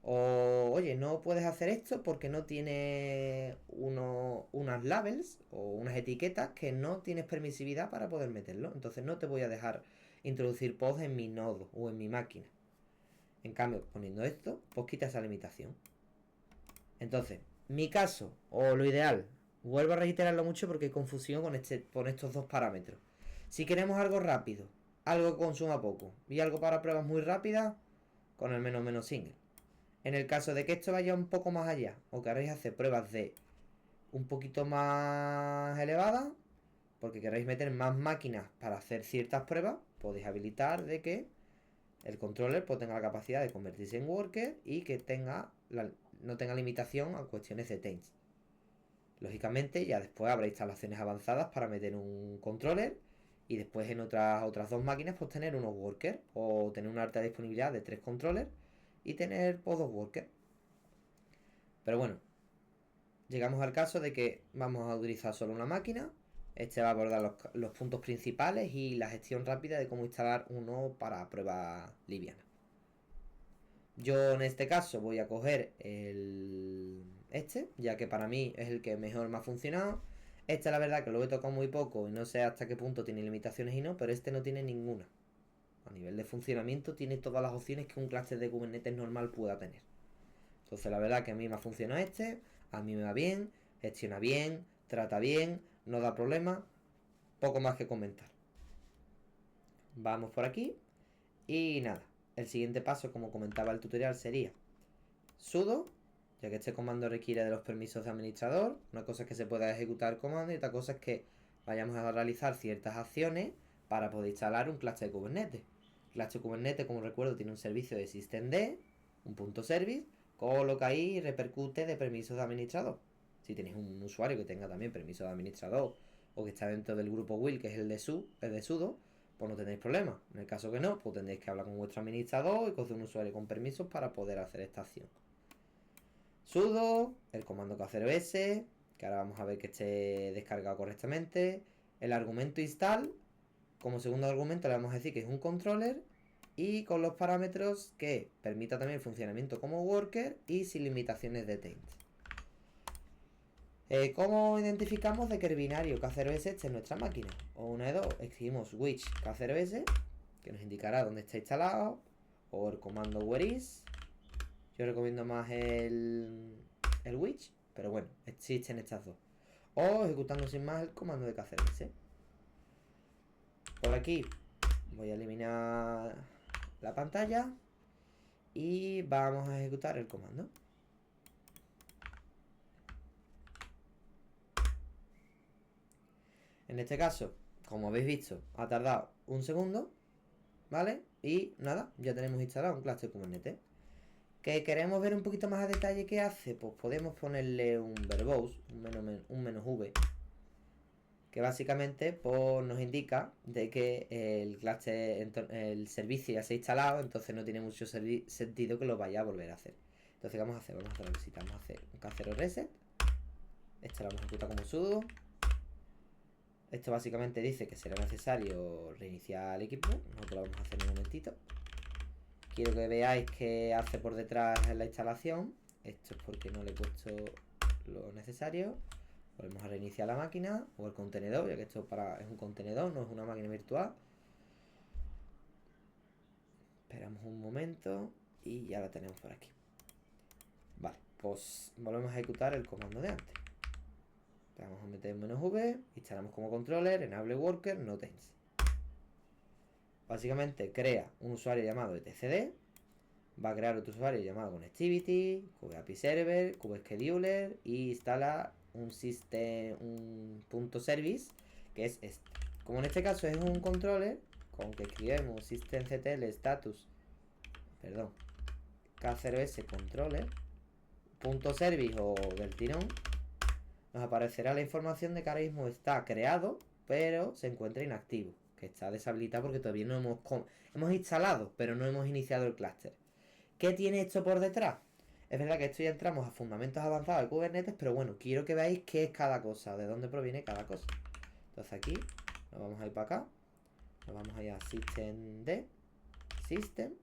O, oye, no puedes hacer esto porque no tiene unas labels o unas etiquetas que no tienes permisividad para poder meterlo. Entonces no te voy a dejar introducir pods en mi nodo o en mi máquina. En cambio, poniendo esto, pues quita esa limitación. Entonces, mi caso, o lo ideal, vuelvo a reiterarlo mucho porque hay confusión con estos dos parámetros. Si queremos algo rápido, algo que consuma poco y algo para pruebas muy rápidas, con el menos single. En el caso de que esto vaya un poco más allá o queréis hacer pruebas de un poquito más elevadas, porque queréis meter más máquinas para hacer ciertas pruebas, podéis habilitar de que el controller pues, tenga la capacidad de convertirse en worker y que no tenga limitación a cuestiones de taints. Lógicamente ya después habrá instalaciones avanzadas para meter un controller y después en otras dos máquinas pues tener unos workers o tener una alta disponibilidad de 3 controllers y tener pues 2 workers. Pero bueno, llegamos al caso de que vamos a utilizar solo una máquina. Este va a abordar los puntos principales y la gestión rápida de cómo instalar uno para prueba liviana. Yo en este caso voy a coger ya que para mí es el que mejor me ha funcionado. Este la verdad que lo he tocado muy poco y no sé hasta qué punto tiene limitaciones y no, pero este no tiene ninguna. A nivel de funcionamiento tiene todas las opciones que un cluster de Kubernetes normal pueda tener. Entonces la verdad que a mí me ha funcionado a mí me va bien, gestiona bien, trata bien, no da problemas, poco más que comentar. Vamos por aquí y nada, el siguiente paso como comentaba el tutorial sería sudo, ya que este comando requiere de los permisos de administrador. Una cosa es que se pueda ejecutar el comando y otra cosa es que vayamos a realizar ciertas acciones para poder instalar un cluster de Kubernetes. El cluster de Kubernetes, como recuerdo, tiene un servicio de systemd, un punto service, coloca ahí y repercute de permisos de administrador. Si tenéis un usuario que tenga también permiso de administrador o que está dentro del grupo will, que es el de sudo, pues no tenéis problema. En el caso que no, pues tendréis que hablar con vuestro administrador y con un usuario con permisos para poder hacer esta acción. Sudo, el comando k0s, que ahora vamos a ver que esté descargado correctamente. El argumento install, como segundo argumento le vamos a decir que es un controller y con los parámetros que permita también el funcionamiento como worker y sin limitaciones de taint. ¿Cómo identificamos de que el binario K0S esté en nuestra máquina? O una de dos, escribimos which K0S, que nos indicará dónde está instalado, o el comando where is. Yo recomiendo más el which, pero bueno, existen estas dos. O ejecutando sin más el comando de K0S. Por aquí voy a eliminar la pantalla y vamos a ejecutar el comando. En este caso, como habéis visto, ha tardado un segundo, ¿vale? Y nada, ya tenemos instalado un cluster Kubernetes. ¿Que queremos ver un poquito más a detalle qué hace? Pues podemos ponerle un verbose, un menos v, que básicamente pues, nos indica de que el cluster, el servicio ya se ha instalado, entonces no tiene mucho sentido que lo vaya a volver a hacer. Entonces, ¿qué vamos a hacer? Vamos a hacer vamos a hacer un k0 reset. Esto lo vamos a ejecutar como sudo. Esto básicamente dice que será necesario reiniciar el equipo. Nosotros lo vamos a hacer en un momentito. Quiero que veáis que hace por detrás la instalación. Esto es porque no le he puesto lo necesario. Volvemos a reiniciar la máquina o el contenedor, ya que esto es un contenedor, no es una máquina virtual. Esperamos un momento y ya la tenemos por aquí. Vale, pues volvemos a ejecutar el comando de antes. Vamos a meter "-v", instalamos como controller, enable worker, no taints. Básicamente crea un usuario llamado etcd va a crear otro usuario llamado Connectivity, API Server, Scheduler y instala un punto service que es este. Como en este caso es un controller, con que escribimos systemctl status, perdón, k0s controller, punto service o del tirón, nos aparecerá la información de que ahora mismo está creado, pero se encuentra inactivo, que está deshabilitado porque todavía no hemos instalado, pero no hemos iniciado el clúster. ¿Qué tiene esto por detrás? Es verdad que esto ya entramos a fundamentos avanzados de Kubernetes, pero bueno, quiero que veáis qué es cada cosa, de dónde proviene cada cosa. Entonces aquí nos vamos a ir para acá, nos vamos a ir a systemd, system,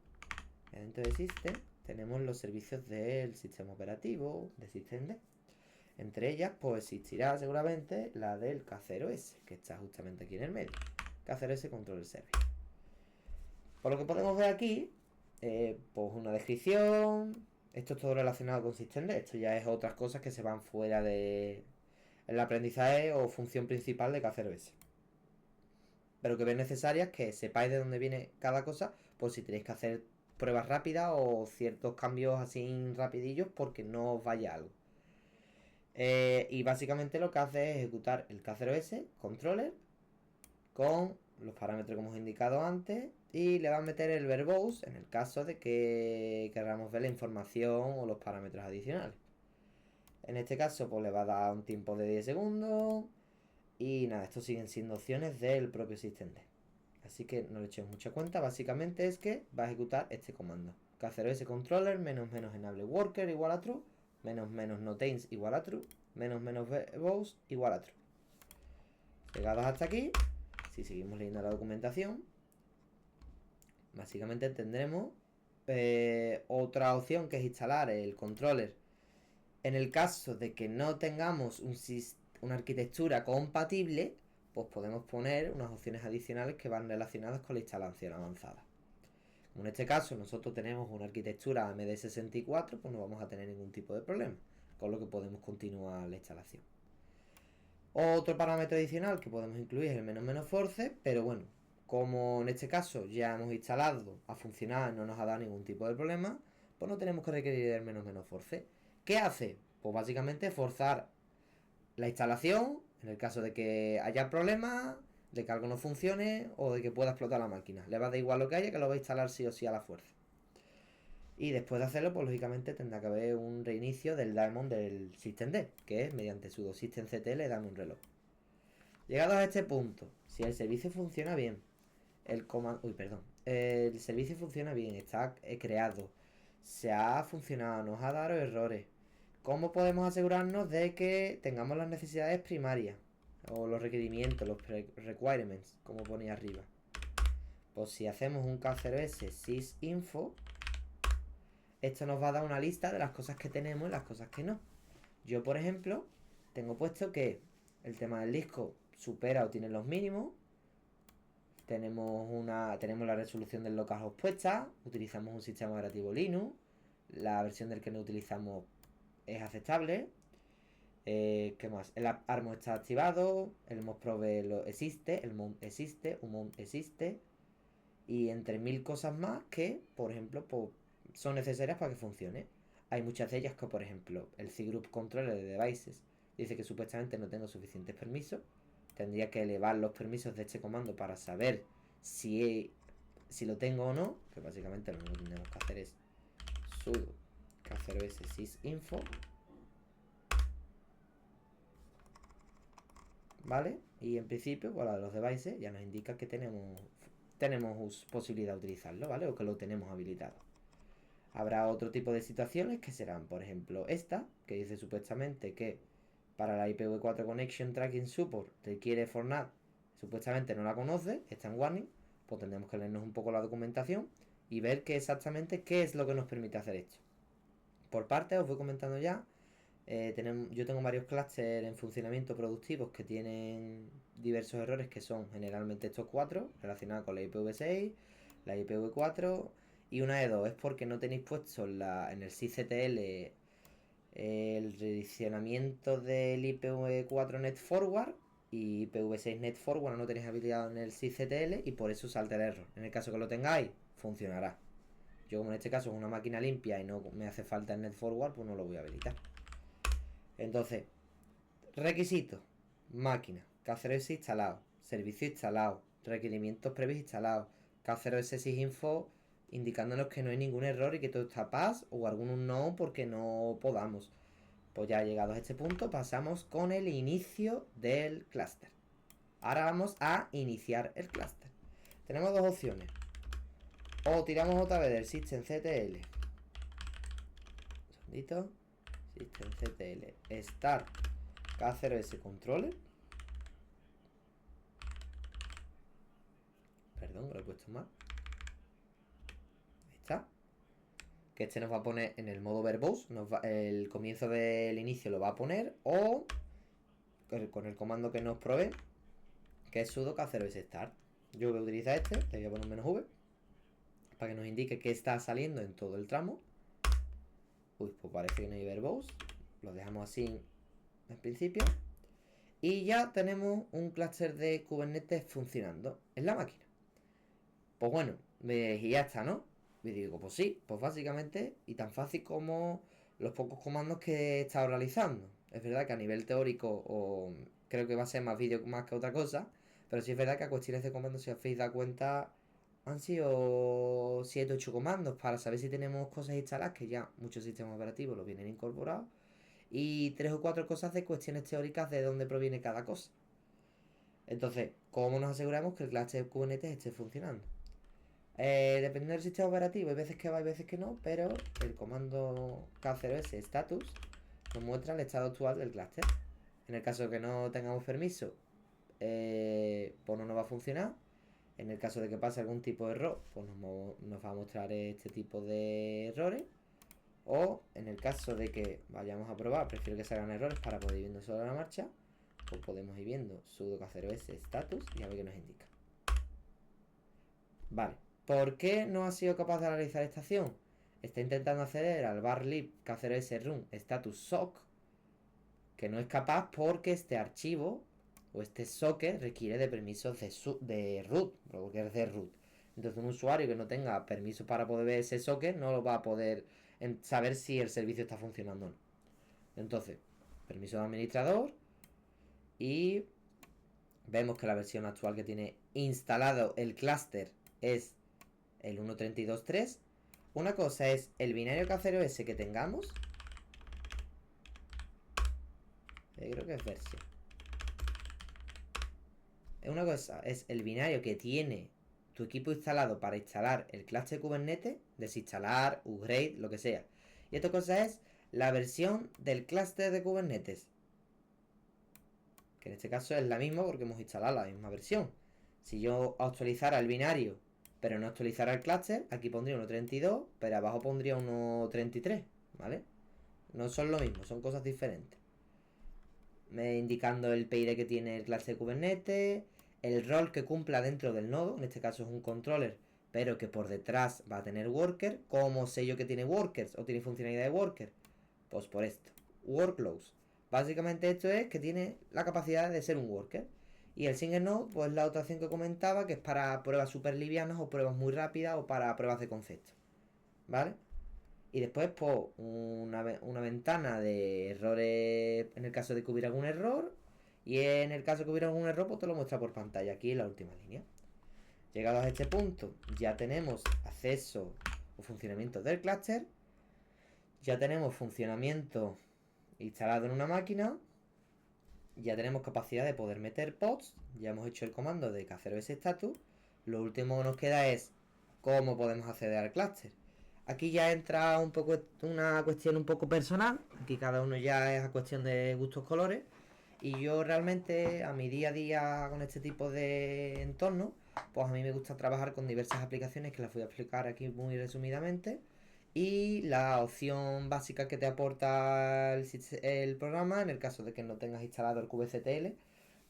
y dentro de system tenemos los servicios del sistema operativo, de systemd. Entre ellas, pues existirá seguramente la del K0S, que está justamente aquí en el medio. K0S Control Service. Por lo que podemos ver aquí, pues una descripción. Esto es todo relacionado con systemd. Esto ya es otras cosas que se van fuera de el aprendizaje o función principal de K0S. Pero que ven necesarias que sepáis de dónde viene cada cosa, por si tenéis que hacer pruebas rápidas o ciertos cambios así rapidillos porque no os vaya algo. Y básicamente lo que hace es ejecutar el K0S controller con los parámetros que hemos indicado antes y le va a meter el verbose en el caso de que queramos ver la información o los parámetros adicionales. En este caso pues le va a dar un tiempo de 10 segundos y nada, estos siguen siendo opciones del propio systemd. Así que no le echemos mucha cuenta, básicamente es que va a ejecutar este comando. K0S controller menos menos enable worker igual a true, menos menos notains igual a true, menos menos verbose igual a true. Llegados hasta aquí, si seguimos leyendo la documentación, básicamente tendremos otra opción que es instalar el controller. En el caso de que no tengamos una arquitectura compatible, pues podemos poner unas opciones adicionales que van relacionadas con la instalación avanzada. Como en este caso nosotros tenemos una arquitectura AMD64, pues no vamos a tener ningún tipo de problema, con lo que podemos continuar la instalación. Otro parámetro adicional que podemos incluir es el menos menos force, pero bueno, como en este caso ya hemos instalado a funcionar, no nos ha dado ningún tipo de problema, pues no tenemos que requerir el menos menos force. ¿Qué hace? Pues básicamente forzar la instalación en el caso de que haya problemas, de que algo no funcione o de que pueda explotar la máquina. Le va a dar igual lo que haya, que lo va a instalar sí o sí a la fuerza. Y después de hacerlo, pues lógicamente tendrá que haber un reinicio del daemon del systemd, que es mediante sudo systemctl daemon reloj. Llegados a este punto, si el servicio funciona bien, el servicio funciona bien, está creado, se ha funcionado, nos ha dado errores. ¿Cómo podemos asegurarnos de que tengamos las necesidades primarias? O los requerimientos, los requirements, como ponía arriba. Pues si hacemos un K0S sysinfo, esto nos va a dar una lista de las cosas que tenemos y las cosas que no. Yo, por ejemplo, tengo puesto que el tema del disco supera o tiene los mínimos. Tenemos la resolución del localhost puesta. Utilizamos un sistema operativo Linux. La versión del que no utilizamos es aceptable. ¿Qué más? El ARMO está activado. El MOSProbe existe. El mount existe. Un mount existe. Y entre mil cosas más que, por ejemplo, pues, son necesarias para que funcione. Hay muchas de ellas que, por ejemplo, el cgroup controller de devices dice que supuestamente no tengo suficientes permisos. Tendría que elevar los permisos de este comando para saber si lo tengo o no. Que básicamente lo único que tenemos que hacer es sudo k0s sysinfo. ¿Vale? Y en principio, por la de los devices, ya nos indica que tenemos posibilidad de utilizarlo, ¿vale? O que lo tenemos habilitado. Habrá otro tipo de situaciones que serán, por ejemplo, esta, que dice supuestamente que para la IPv4 Connection Tracking Support requiere Fornat, supuestamente no la conoce, está en warning, pues tendremos que leernos un poco la documentación y ver exactamente qué es lo que nos permite hacer esto. Por parte, os voy comentando ya, yo tengo varios clústeres en funcionamiento productivos que tienen diversos errores que son generalmente estos cuatro relacionados con la IPv6, la IPv4 y una de dos es porque no tenéis puesto en el sysctl el redireccionamiento del IPv4 Net Forward y IPv6 Net Forward no tenéis habilitado en el sysctl y por eso salta el error. En el caso que lo tengáis, funcionará. Yo como en este caso es una máquina limpia y no me hace falta el net forward, pues no lo voy a habilitar. Entonces, requisitos: máquina, K0S instalado, servicio instalado, requerimientos previos instalados, K0S sysinfo indicándonos que no hay ningún error y que todo está paz, o algunos no porque no podamos. Pues ya llegados a este punto pasamos con el inicio del clúster. Ahora vamos a iniciar el clúster. Tenemos dos opciones: o tiramos otra vez del systemctl, un segundito, systemctl start K0S controller. Perdón, que lo he puesto mal. Ahí está. Que este nos va a poner en el modo verbose. El comienzo del inicio lo va a poner. O con el comando que nos provee, que es sudo K0S start. Yo voy a utilizar este. Le voy a poner un menos v para que nos indique que está saliendo en todo el tramo. Uy, pues parece que no hay verbose. Lo dejamos así en principio. Y ya tenemos un clúster de Kubernetes funcionando en la máquina. Pues bueno, y ya está, ¿no? Y digo, pues sí, pues básicamente, y tan fácil como los pocos comandos que he estado realizando. Es verdad que a nivel teórico creo que va a ser más vídeo más que otra cosa, pero sí es verdad que a cuestiones de comandos, si os habéis dado cuenta, han sido 7 o 8 comandos para saber si tenemos cosas instaladas, que ya muchos sistemas operativos lo vienen incorporados, y 3 o 4 cosas de cuestiones teóricas de dónde proviene cada cosa. Entonces, ¿cómo nos aseguramos que el cluster de Kubernetes esté funcionando? Dependiendo del sistema operativo, hay veces que va, hay veces que no, pero el comando K0S status nos muestra el estado actual del clúster. En el caso de que no tengamos permiso, pues no nos va a funcionar. En el caso de que pase algún tipo de error, pues nos va a mostrar este tipo de errores. O en el caso de que vayamos a probar, prefiero que se hagan errores para poder ir viendo sobre la marcha, pues podemos ir viendo sudo K0S status y a ver qué nos indica. Vale. ¿Por qué no ha sido capaz de realizar esta acción? Está intentando acceder al var lib K0S run status sock, que no es capaz porque este archivo o este socket requiere de permisos de root, porque es de root. Entonces un usuario que no tenga permisos para poder ver ese socket no lo va a poder saber si el servicio está funcionando o no. Entonces, permiso de administrador, y vemos que la versión actual que tiene instalado el clúster es el 1.32.3. Una cosa es el binario K0S que tengamos. Creo que es versión. Una cosa es el binario que tiene tu equipo instalado para instalar el clúster de Kubernetes, desinstalar, upgrade, lo que sea. Y otra cosa es la versión del clúster de Kubernetes, que en este caso es la misma porque hemos instalado la misma versión. Si yo actualizara el binario pero no actualizara el clúster, aquí pondría 1.32, pero abajo pondría 1.33, ¿vale? No son lo mismo, son cosas diferentes. Indicando el PID que tiene el clúster de Kubernetes, el rol que cumpla dentro del nodo, en este caso es un controller, pero que por detrás va a tener worker. ¿Cómo sé yo que tiene workers o tiene funcionalidad de worker? Pues por esto, workloads. Básicamente esto es que tiene la capacidad de ser un worker. Y el single node, pues la otra opción que comentaba, que es para pruebas súper livianas o pruebas muy rápidas o para pruebas de concepto, ¿vale? Y después, pues, una ventana de errores en el caso de que hubiera algún error. Y en el caso de que hubiera algún error, pues te lo muestra por pantalla aquí en la última línea. Llegados a este punto, ya tenemos acceso o funcionamiento del clúster. Ya tenemos funcionamiento instalado en una máquina. Ya tenemos capacidad de poder meter pods. Ya hemos hecho el comando de K0S status. Lo último que nos queda es cómo podemos acceder al clúster. Aquí ya entra un poco una cuestión un poco personal. Aquí cada uno ya es a cuestión de gustos colores. Y yo realmente a mi día a día con este tipo de entorno, pues a mí me gusta trabajar con diversas aplicaciones que las voy a explicar aquí muy resumidamente. Y la opción básica que te aporta el programa, en el caso de que no tengas instalado el kubectl,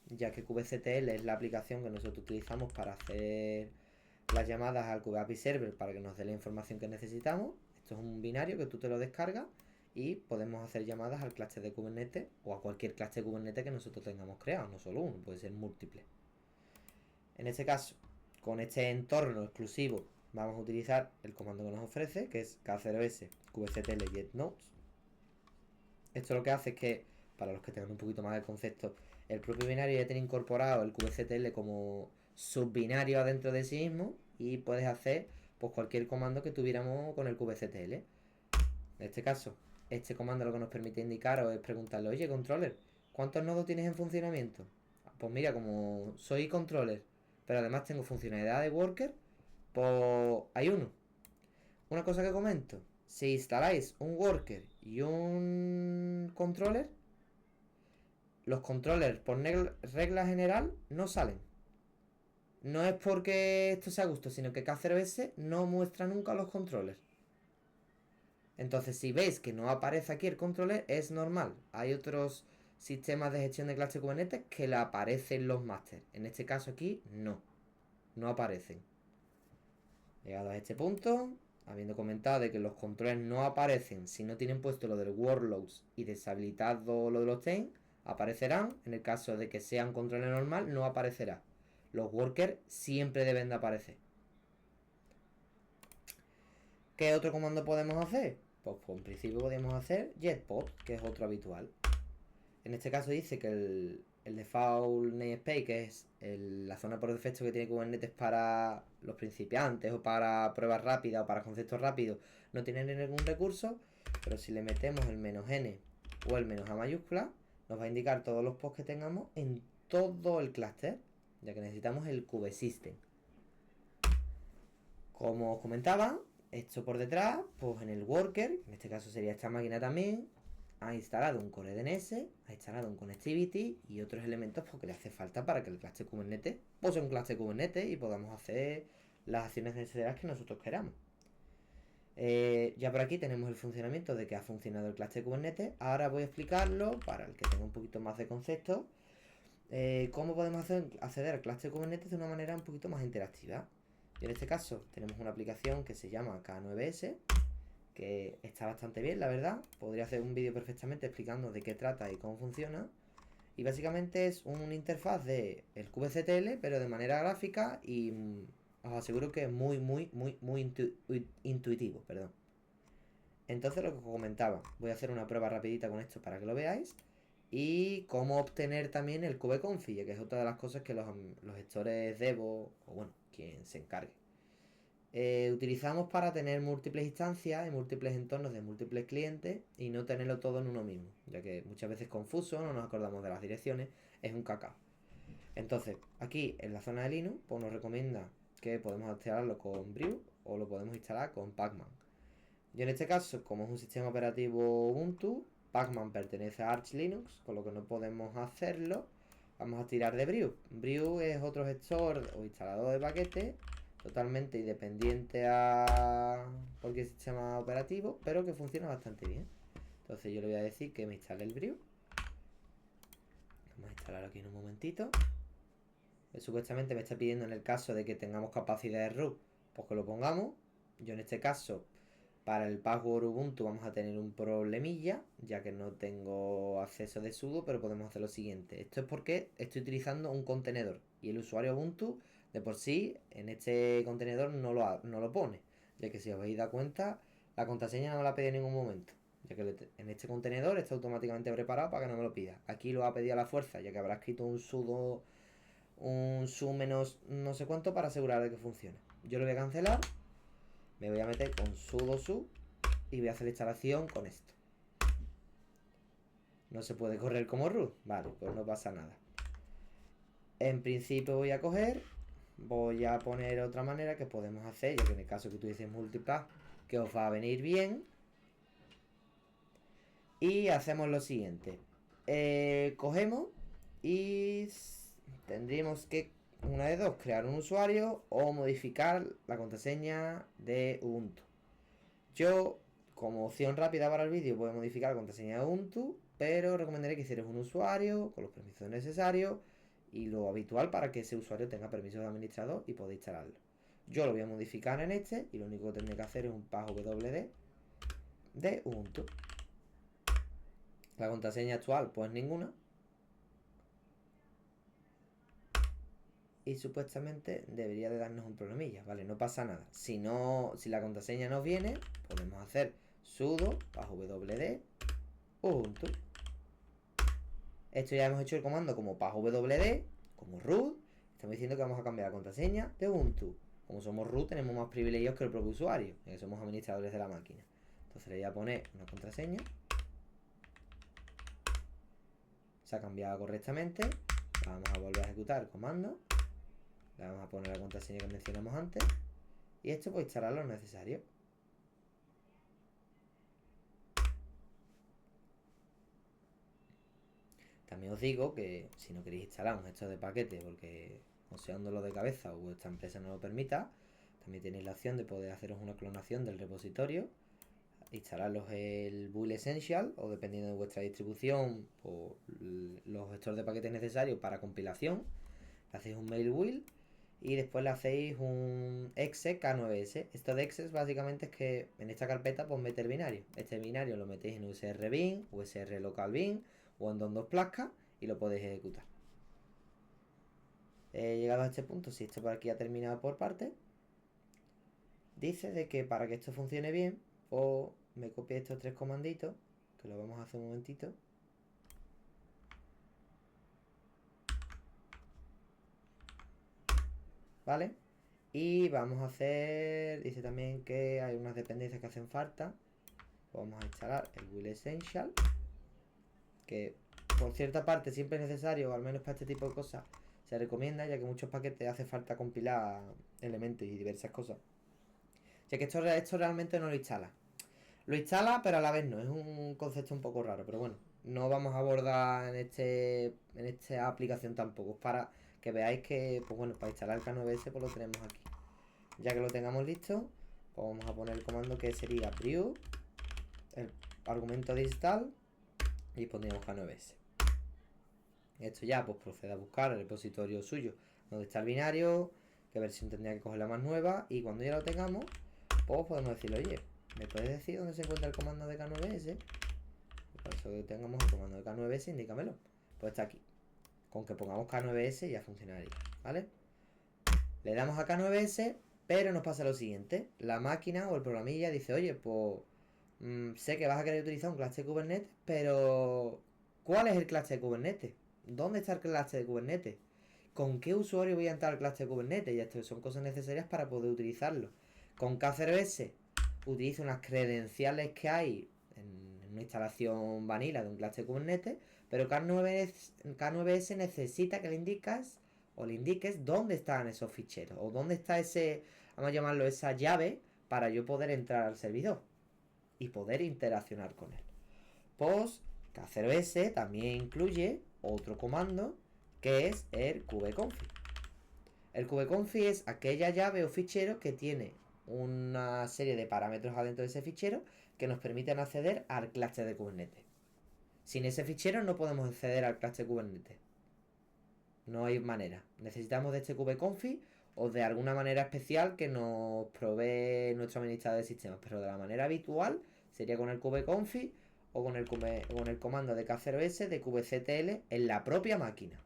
ya que kubectl es la aplicación que nosotros utilizamos para hacer las llamadas al kubeapi server para que nos dé la información que necesitamos. Esto es un binario que tú te lo descargas y podemos hacer llamadas al clúster de Kubernetes o a cualquier clúster de Kubernetes que nosotros tengamos creado, no solo uno, puede ser múltiple. En este caso, con este entorno exclusivo vamos a utilizar el comando que nos ofrece, que es k0s kubectl getNodes. Esto lo que hace es que, para los que tengan un poquito más de concepto, el propio binario ya tiene incorporado el kubectl como subbinario adentro de sí mismo y puedes hacer pues cualquier comando que tuviéramos con el kubectl. En este caso, este comando lo que nos permite indicaros es preguntarle, oye, controller, ¿cuántos nodos tienes en funcionamiento? Pues mira, como soy controller, pero además tengo funcionalidad de worker, pues hay uno. Una cosa que comento, si instaláis un worker y un controller, los controllers por regla general no salen. No es porque esto sea gusto, sino que K0S no muestra nunca los controllers. Entonces, si veis que no aparece aquí el controller, es normal. Hay otros sistemas de gestión de clase Kubernetes que le aparecen los máster. En este caso aquí, no aparecen. Llegado a este punto, habiendo comentado de que los controles no aparecen si no tienen puesto lo del workloads y deshabilitado lo de los tails, aparecerán. En el caso de que sea un control normal, no aparecerá. Los workers siempre deben de aparecer. ¿Qué otro comando podemos hacer? Pues en principio podemos hacer jetpod, que es otro habitual. En este caso dice que el default namespace, que es la zona por defecto que tiene Kubernetes para los principiantes o para pruebas rápidas o para conceptos rápidos, no tiene ningún recurso, pero si le metemos el "-n" o el "-a" mayúscula, nos va a indicar todos los pods que tengamos en todo el clúster, ya que necesitamos el kubesystem. Como os comentaba, esto por detrás, pues en el worker, en este caso sería esta máquina también, ha instalado un core DNS, ha instalado un connectivity y otros elementos porque le hace falta para que el cluster Kubernetes pues sea un cluster Kubernetes y podamos hacer las acciones necesarias que nosotros queramos. Ya por aquí tenemos el funcionamiento de que ha funcionado el cluster Kubernetes. Ahora voy a explicarlo para el que tenga un poquito más de concepto. Cómo podemos acceder al cluster Kubernetes de una manera un poquito más interactiva. Y en este caso tenemos una aplicación que se llama K9S, que está bastante bien, la verdad. Podría hacer un vídeo perfectamente explicando de qué trata y cómo funciona. Y básicamente es una interfaz de el kubectl, pero de manera gráfica y os aseguro que es muy intuitivo, perdón. Entonces lo que os comentaba, voy a hacer una prueba rapidita con esto para que lo veáis. Y cómo obtener también el kubeconfig, que es otra de las cosas que los gestores Devo, o bueno, quien se encargue, utilizamos para tener múltiples instancias y múltiples entornos de múltiples clientes y no tenerlo todo en uno mismo, ya que muchas veces confuso, no nos acordamos de las direcciones, es un cacao. Entonces, aquí en la zona de Linux, pues nos recomienda que podemos instalarlo con Brew o lo podemos instalar con Pacman. Yo en este caso, como es un sistema operativo Ubuntu, Pacman pertenece a Arch Linux, con lo que no podemos hacerlo. Vamos a tirar de Brew. Brew es otro gestor o instalador de paquetes totalmente independiente a cualquier sistema operativo, pero que funciona bastante bien. Entonces yo le voy a decir que me instale el Brew. Vamos a instalarlo aquí en un momentito. Supuestamente me está pidiendo en el caso de que tengamos capacidad de root, pues que lo pongamos. Yo en este caso, para el password Ubuntu vamos a tener un problemilla, ya que no tengo acceso de sudo, pero podemos hacer lo siguiente. Esto es porque estoy utilizando un contenedor y el usuario Ubuntu de por sí en este contenedor no lo pone, ya que si os habéis dado cuenta, la contraseña no la pedí en ningún momento, ya que en este contenedor está automáticamente preparado para que no me lo pida. Aquí lo ha pedido a la fuerza, ya que habrá escrito un sudo, un su menos no sé cuánto para asegurar de que funcione. Yo lo voy a cancelar, me voy a meter con sudo su y voy a hacer la instalación con esto. No se puede correr como root, vale, pues no pasa nada. En principio voy a coger, voy a poner otra manera que podemos hacer, ya que en el caso que tuviese multipath, que os va a venir bien. Y hacemos lo siguiente. Cogemos y tendríamos que, una de dos, crear un usuario o modificar la contraseña de Ubuntu. Yo, como opción rápida para el vídeo, voy a modificar la contraseña de Ubuntu, pero recomendaré que hicierais un usuario con los permisos necesarios y lo habitual para que ese usuario tenga permisos de administrador y podáis instalarlo. Yo lo voy a modificar en este y lo único que tendré que hacer es un passwd de Ubuntu. La contraseña actual, pues ninguna. y supuestamente debería de darnos un problemilla, ¿vale? No pasa nada. Si la contraseña nos viene, podemos hacer sudo bajo wd ubuntu. Esto ya hemos hecho el comando como bajo wd, como root. Estamos diciendo que vamos a cambiar la contraseña de ubuntu. Como somos root tenemos más privilegios que el propio usuario, ya que somos administradores de la máquina. Entonces le voy a poner una contraseña. Se ha cambiado correctamente. Vamos a volver a ejecutar el comando. Le vamos a poner la contraseña que mencionamos antes. Y esto pues instalar lo necesario. También os digo que si no queréis instalar un gestor de paquetes porque os sea un dolor de cabeza o vuestra empresa no lo permita, también tenéis la opción de poder haceros una clonación del repositorio, instalaros el Build Essential o dependiendo de vuestra distribución, pues, los gestores de paquetes necesarios para compilación. Le hacéis un mail build y después le hacéis un exe K9s. Esto de exe básicamente es que en esta carpeta pues mete el binario. Este binario lo metéis en usr bin, usr local bin o en dos placas y lo podéis ejecutar. Llegado a este punto, si esto por aquí ha terminado por parte, dice de que para que esto funcione bien, pues me copie estos tres comanditos, que lo vamos a hacer un momentito. ¿Vale? Y vamos a hacer, dice también que hay unas dependencias que hacen falta. Vamos a instalar el Build Essential, que por cierta parte siempre es necesario, o al menos para este tipo de cosas se recomienda, ya que muchos paquetes hace falta compilar elementos y diversas cosas. Ya que esto realmente no lo instala. Lo instala, pero a la vez no. Es un concepto un poco raro, pero bueno, no vamos a abordar en esta aplicación tampoco. Es para que veáis que, pues bueno, para instalar el K9s pues lo tenemos aquí. Ya que lo tengamos listo, pues vamos a poner el comando que sería brew, el argumento de install y pondríamos K9s. Esto ya pues procede a buscar el repositorio suyo donde está el binario, qué versión tendría que coger la más nueva, y cuando ya lo tengamos pues podemos decirle, oye, ¿me puedes decir dónde se encuentra el comando de K9s? Por eso que tengamos el comando de K9s, indícamelo. Pues está aquí. Con que pongamos K9s ya funcionaría, ¿vale? Le damos a K9s, pero nos pasa lo siguiente. La máquina o el programilla dice, oye, pues sé que vas a querer utilizar un cluster de Kubernetes, pero ¿cuál es el cluster de Kubernetes? ¿Dónde está el cluster de Kubernetes? ¿Con qué usuario voy a entrar al cluster de Kubernetes? Y esto son cosas necesarias para poder utilizarlo. Con K0s utilizo unas credenciales que hay en una instalación vanilla de un cluster de Kubernetes, pero K9s necesita que le indiques dónde están esos ficheros o dónde está vamos a llamarlo, esa llave para yo poder entrar al servidor y poder interaccionar con él. Pues K0s también incluye otro comando que es el kubeconfig. El kubeconfig es aquella llave o fichero que tiene una serie de parámetros adentro de ese fichero que nos permiten acceder al cluster de Kubernetes. Sin ese fichero no podemos acceder al cluster de Kubernetes. No hay manera. Necesitamos de este kubeconfig o de alguna manera especial que nos provee nuestro administrador de sistemas. Pero de la manera habitual sería con el kubeconfig o con el comando de K0s de kubectl en la propia máquina.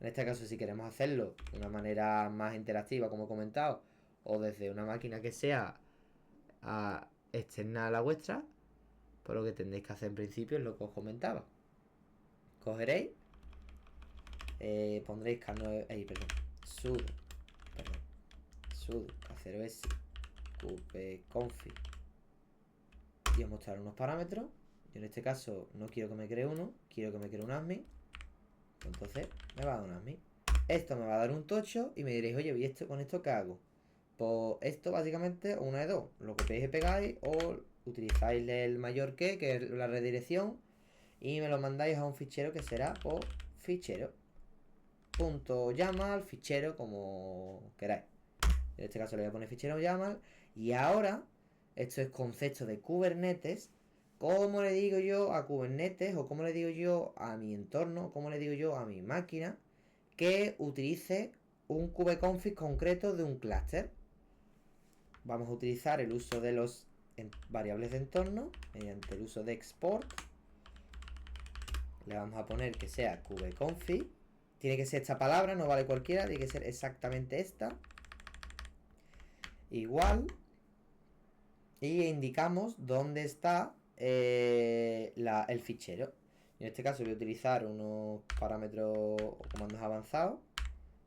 En este caso, si queremos hacerlo de una manera más interactiva, como he comentado, o desde una máquina que sea externa a la vuestra, pues lo que tendréis que hacer en principio es lo que os comentaba. Cogeréis, pondréis sudo K0s kubeconfig y os mostraré unos parámetros. Yo en este caso no quiero que me cree uno, quiero que me cree un admin. Entonces me va a dar un admin. Esto me va a dar un tocho y me diréis, oye, ¿y con esto qué hago? Pues esto básicamente una de dos. Lo copiáis y pegáis o utilizáis el mayor que es la redirección, y me lo mandáis a un fichero que será por fichero. .yaml, fichero, como queráis. En este caso le voy a poner fichero YAML. Y ahora, esto es concepto de Kubernetes. ¿Cómo le digo yo a Kubernetes? O cómo le digo yo a mi entorno, cómo le digo yo a mi máquina que utilice un kubeconfig concreto de un clúster. Vamos a utilizar el uso de los variables de entorno mediante el uso de export. Le vamos a poner que sea kubeconfig tiene que ser esta palabra, no vale cualquiera, tiene que ser exactamente esta. Igual. Y indicamos dónde está el fichero. En este caso voy a utilizar unos parámetros o comandos avanzados,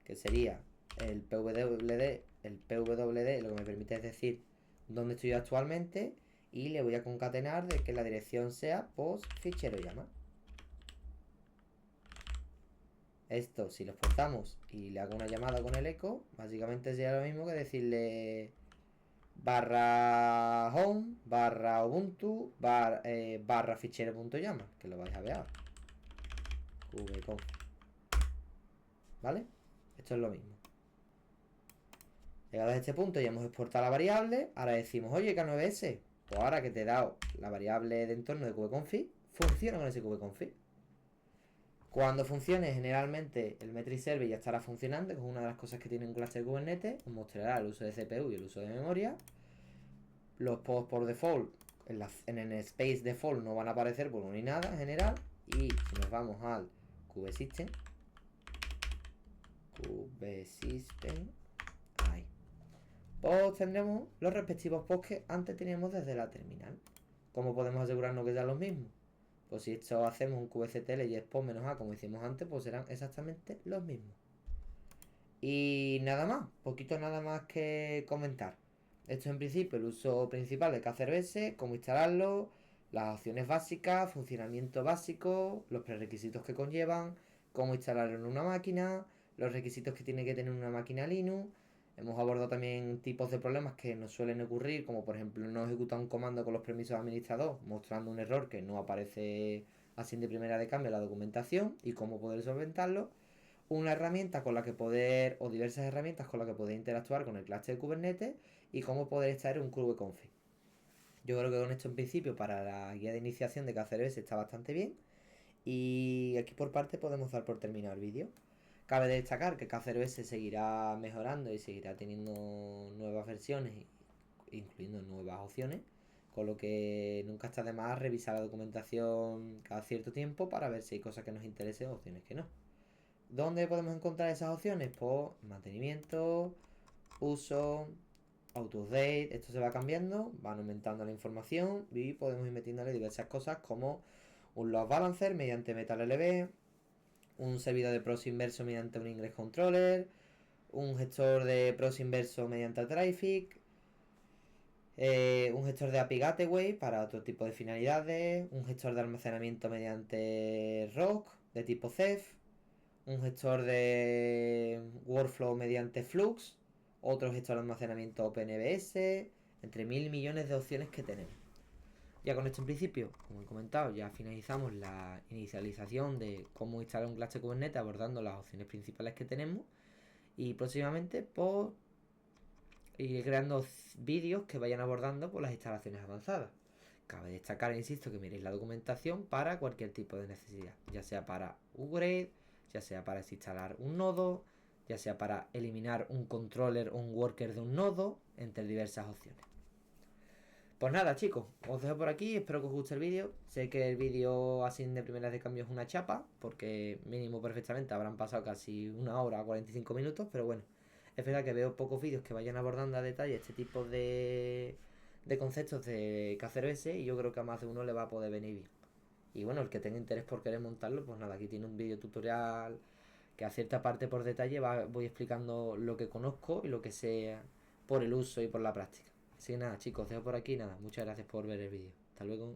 que sería el pwd. El pwd lo que me permite es decir dónde estoy yo actualmente, y le voy a concatenar de que la dirección sea post fichero llama. Esto, si lo exportamos y le hago una llamada con el eco, básicamente sería lo mismo que decirle barra home, barra ubuntu, barra fichero.llama, que lo vais a ver ahora. Vconf. ¿Vale? Esto es lo mismo. Llegado a este punto ya hemos exportado la variable. Ahora decimos, oye, K9S, pues ahora que te he dado la variable de entorno de kubeconfig, funciona con ese kubeconfig. Cuando funcione, generalmente el metric service ya estará funcionando, que es una de las cosas que tiene un cluster Kubernetes. Os mostrará el uso de CPU y el uso de memoria. Los pods por default, en el space default, no van a aparecer por ni nada en general. Y si nos vamos al kubesystem, ahí, pues tendremos los respectivos pods que antes teníamos desde la terminal. ¿Cómo podemos asegurarnos que sean los mismos? Pues si esto hacemos un kubectl y expos -a como hicimos antes, pues serán exactamente los mismos. Y nada más, poquito nada más que comentar. Esto es en principio el uso principal de K0s, cómo instalarlo, las opciones básicas, funcionamiento básico, los prerequisitos que conllevan, cómo instalarlo en una máquina, los requisitos que tiene que tener una máquina Linux. Hemos abordado también tipos de problemas que nos suelen ocurrir, como por ejemplo no ejecutar un comando con los permisos administrador, mostrando un error que no aparece así de primera de cambio en la documentación, y cómo poder solventarlo. Una herramienta con la que poder, o diversas herramientas con las que poder interactuar con el cluster de Kubernetes, y cómo poder extraer un kubeconfig. Yo creo que con esto en principio para la guía de iniciación de K0s está bastante bien. Y aquí por parte podemos dar por terminado el vídeo. Cabe destacar que K0s seguirá mejorando y seguirá teniendo nuevas versiones, incluyendo nuevas opciones, con lo que nunca está de más revisar la documentación cada cierto tiempo para ver si hay cosas que nos interesen o opciones que no. ¿Dónde podemos encontrar esas opciones? Pues mantenimiento, uso, auto-update. Esto se va cambiando, van aumentando la información y podemos ir metiéndole diversas cosas como un load balancer mediante MetalLB, un servidor de proxy inverso mediante un ingress controller, un gestor de proxy inverso mediante Traffic, un gestor de API Gateway para otro tipo de finalidades, un gestor de almacenamiento mediante ROC de tipo Ceph, un gestor de workflow mediante Flux, otro gestor de almacenamiento OpenVS, entre 1000 millones de opciones que tenemos. Ya con esto en principio, como he comentado, ya finalizamos la inicialización de cómo instalar un cluster Kubernetes abordando las opciones principales que tenemos, y próximamente pues ir creando vídeos que vayan abordando las instalaciones avanzadas. Cabe destacar, insisto, que miréis la documentación para cualquier tipo de necesidad, ya sea para upgrade, ya sea para instalar un nodo, ya sea para eliminar un controller o un worker de un nodo, entre diversas opciones. Pues nada, chicos, os dejo por aquí, espero que os guste el vídeo. Sé que el vídeo así de primeras de cambio es una chapa, porque mínimo perfectamente habrán pasado casi una hora, 45 minutos, pero bueno, es verdad que veo pocos vídeos que vayan abordando a detalle este tipo de conceptos de K0s, y yo creo que a más de uno le va a poder venir bien. Y bueno, el que tenga interés por querer montarlo, pues nada, aquí tiene un vídeo tutorial que a cierta parte por detalle voy explicando lo que conozco y lo que sé por el uso y por la práctica. Así que nada, chicos, os dejo por aquí. Nada, muchas gracias por ver el vídeo. Hasta luego.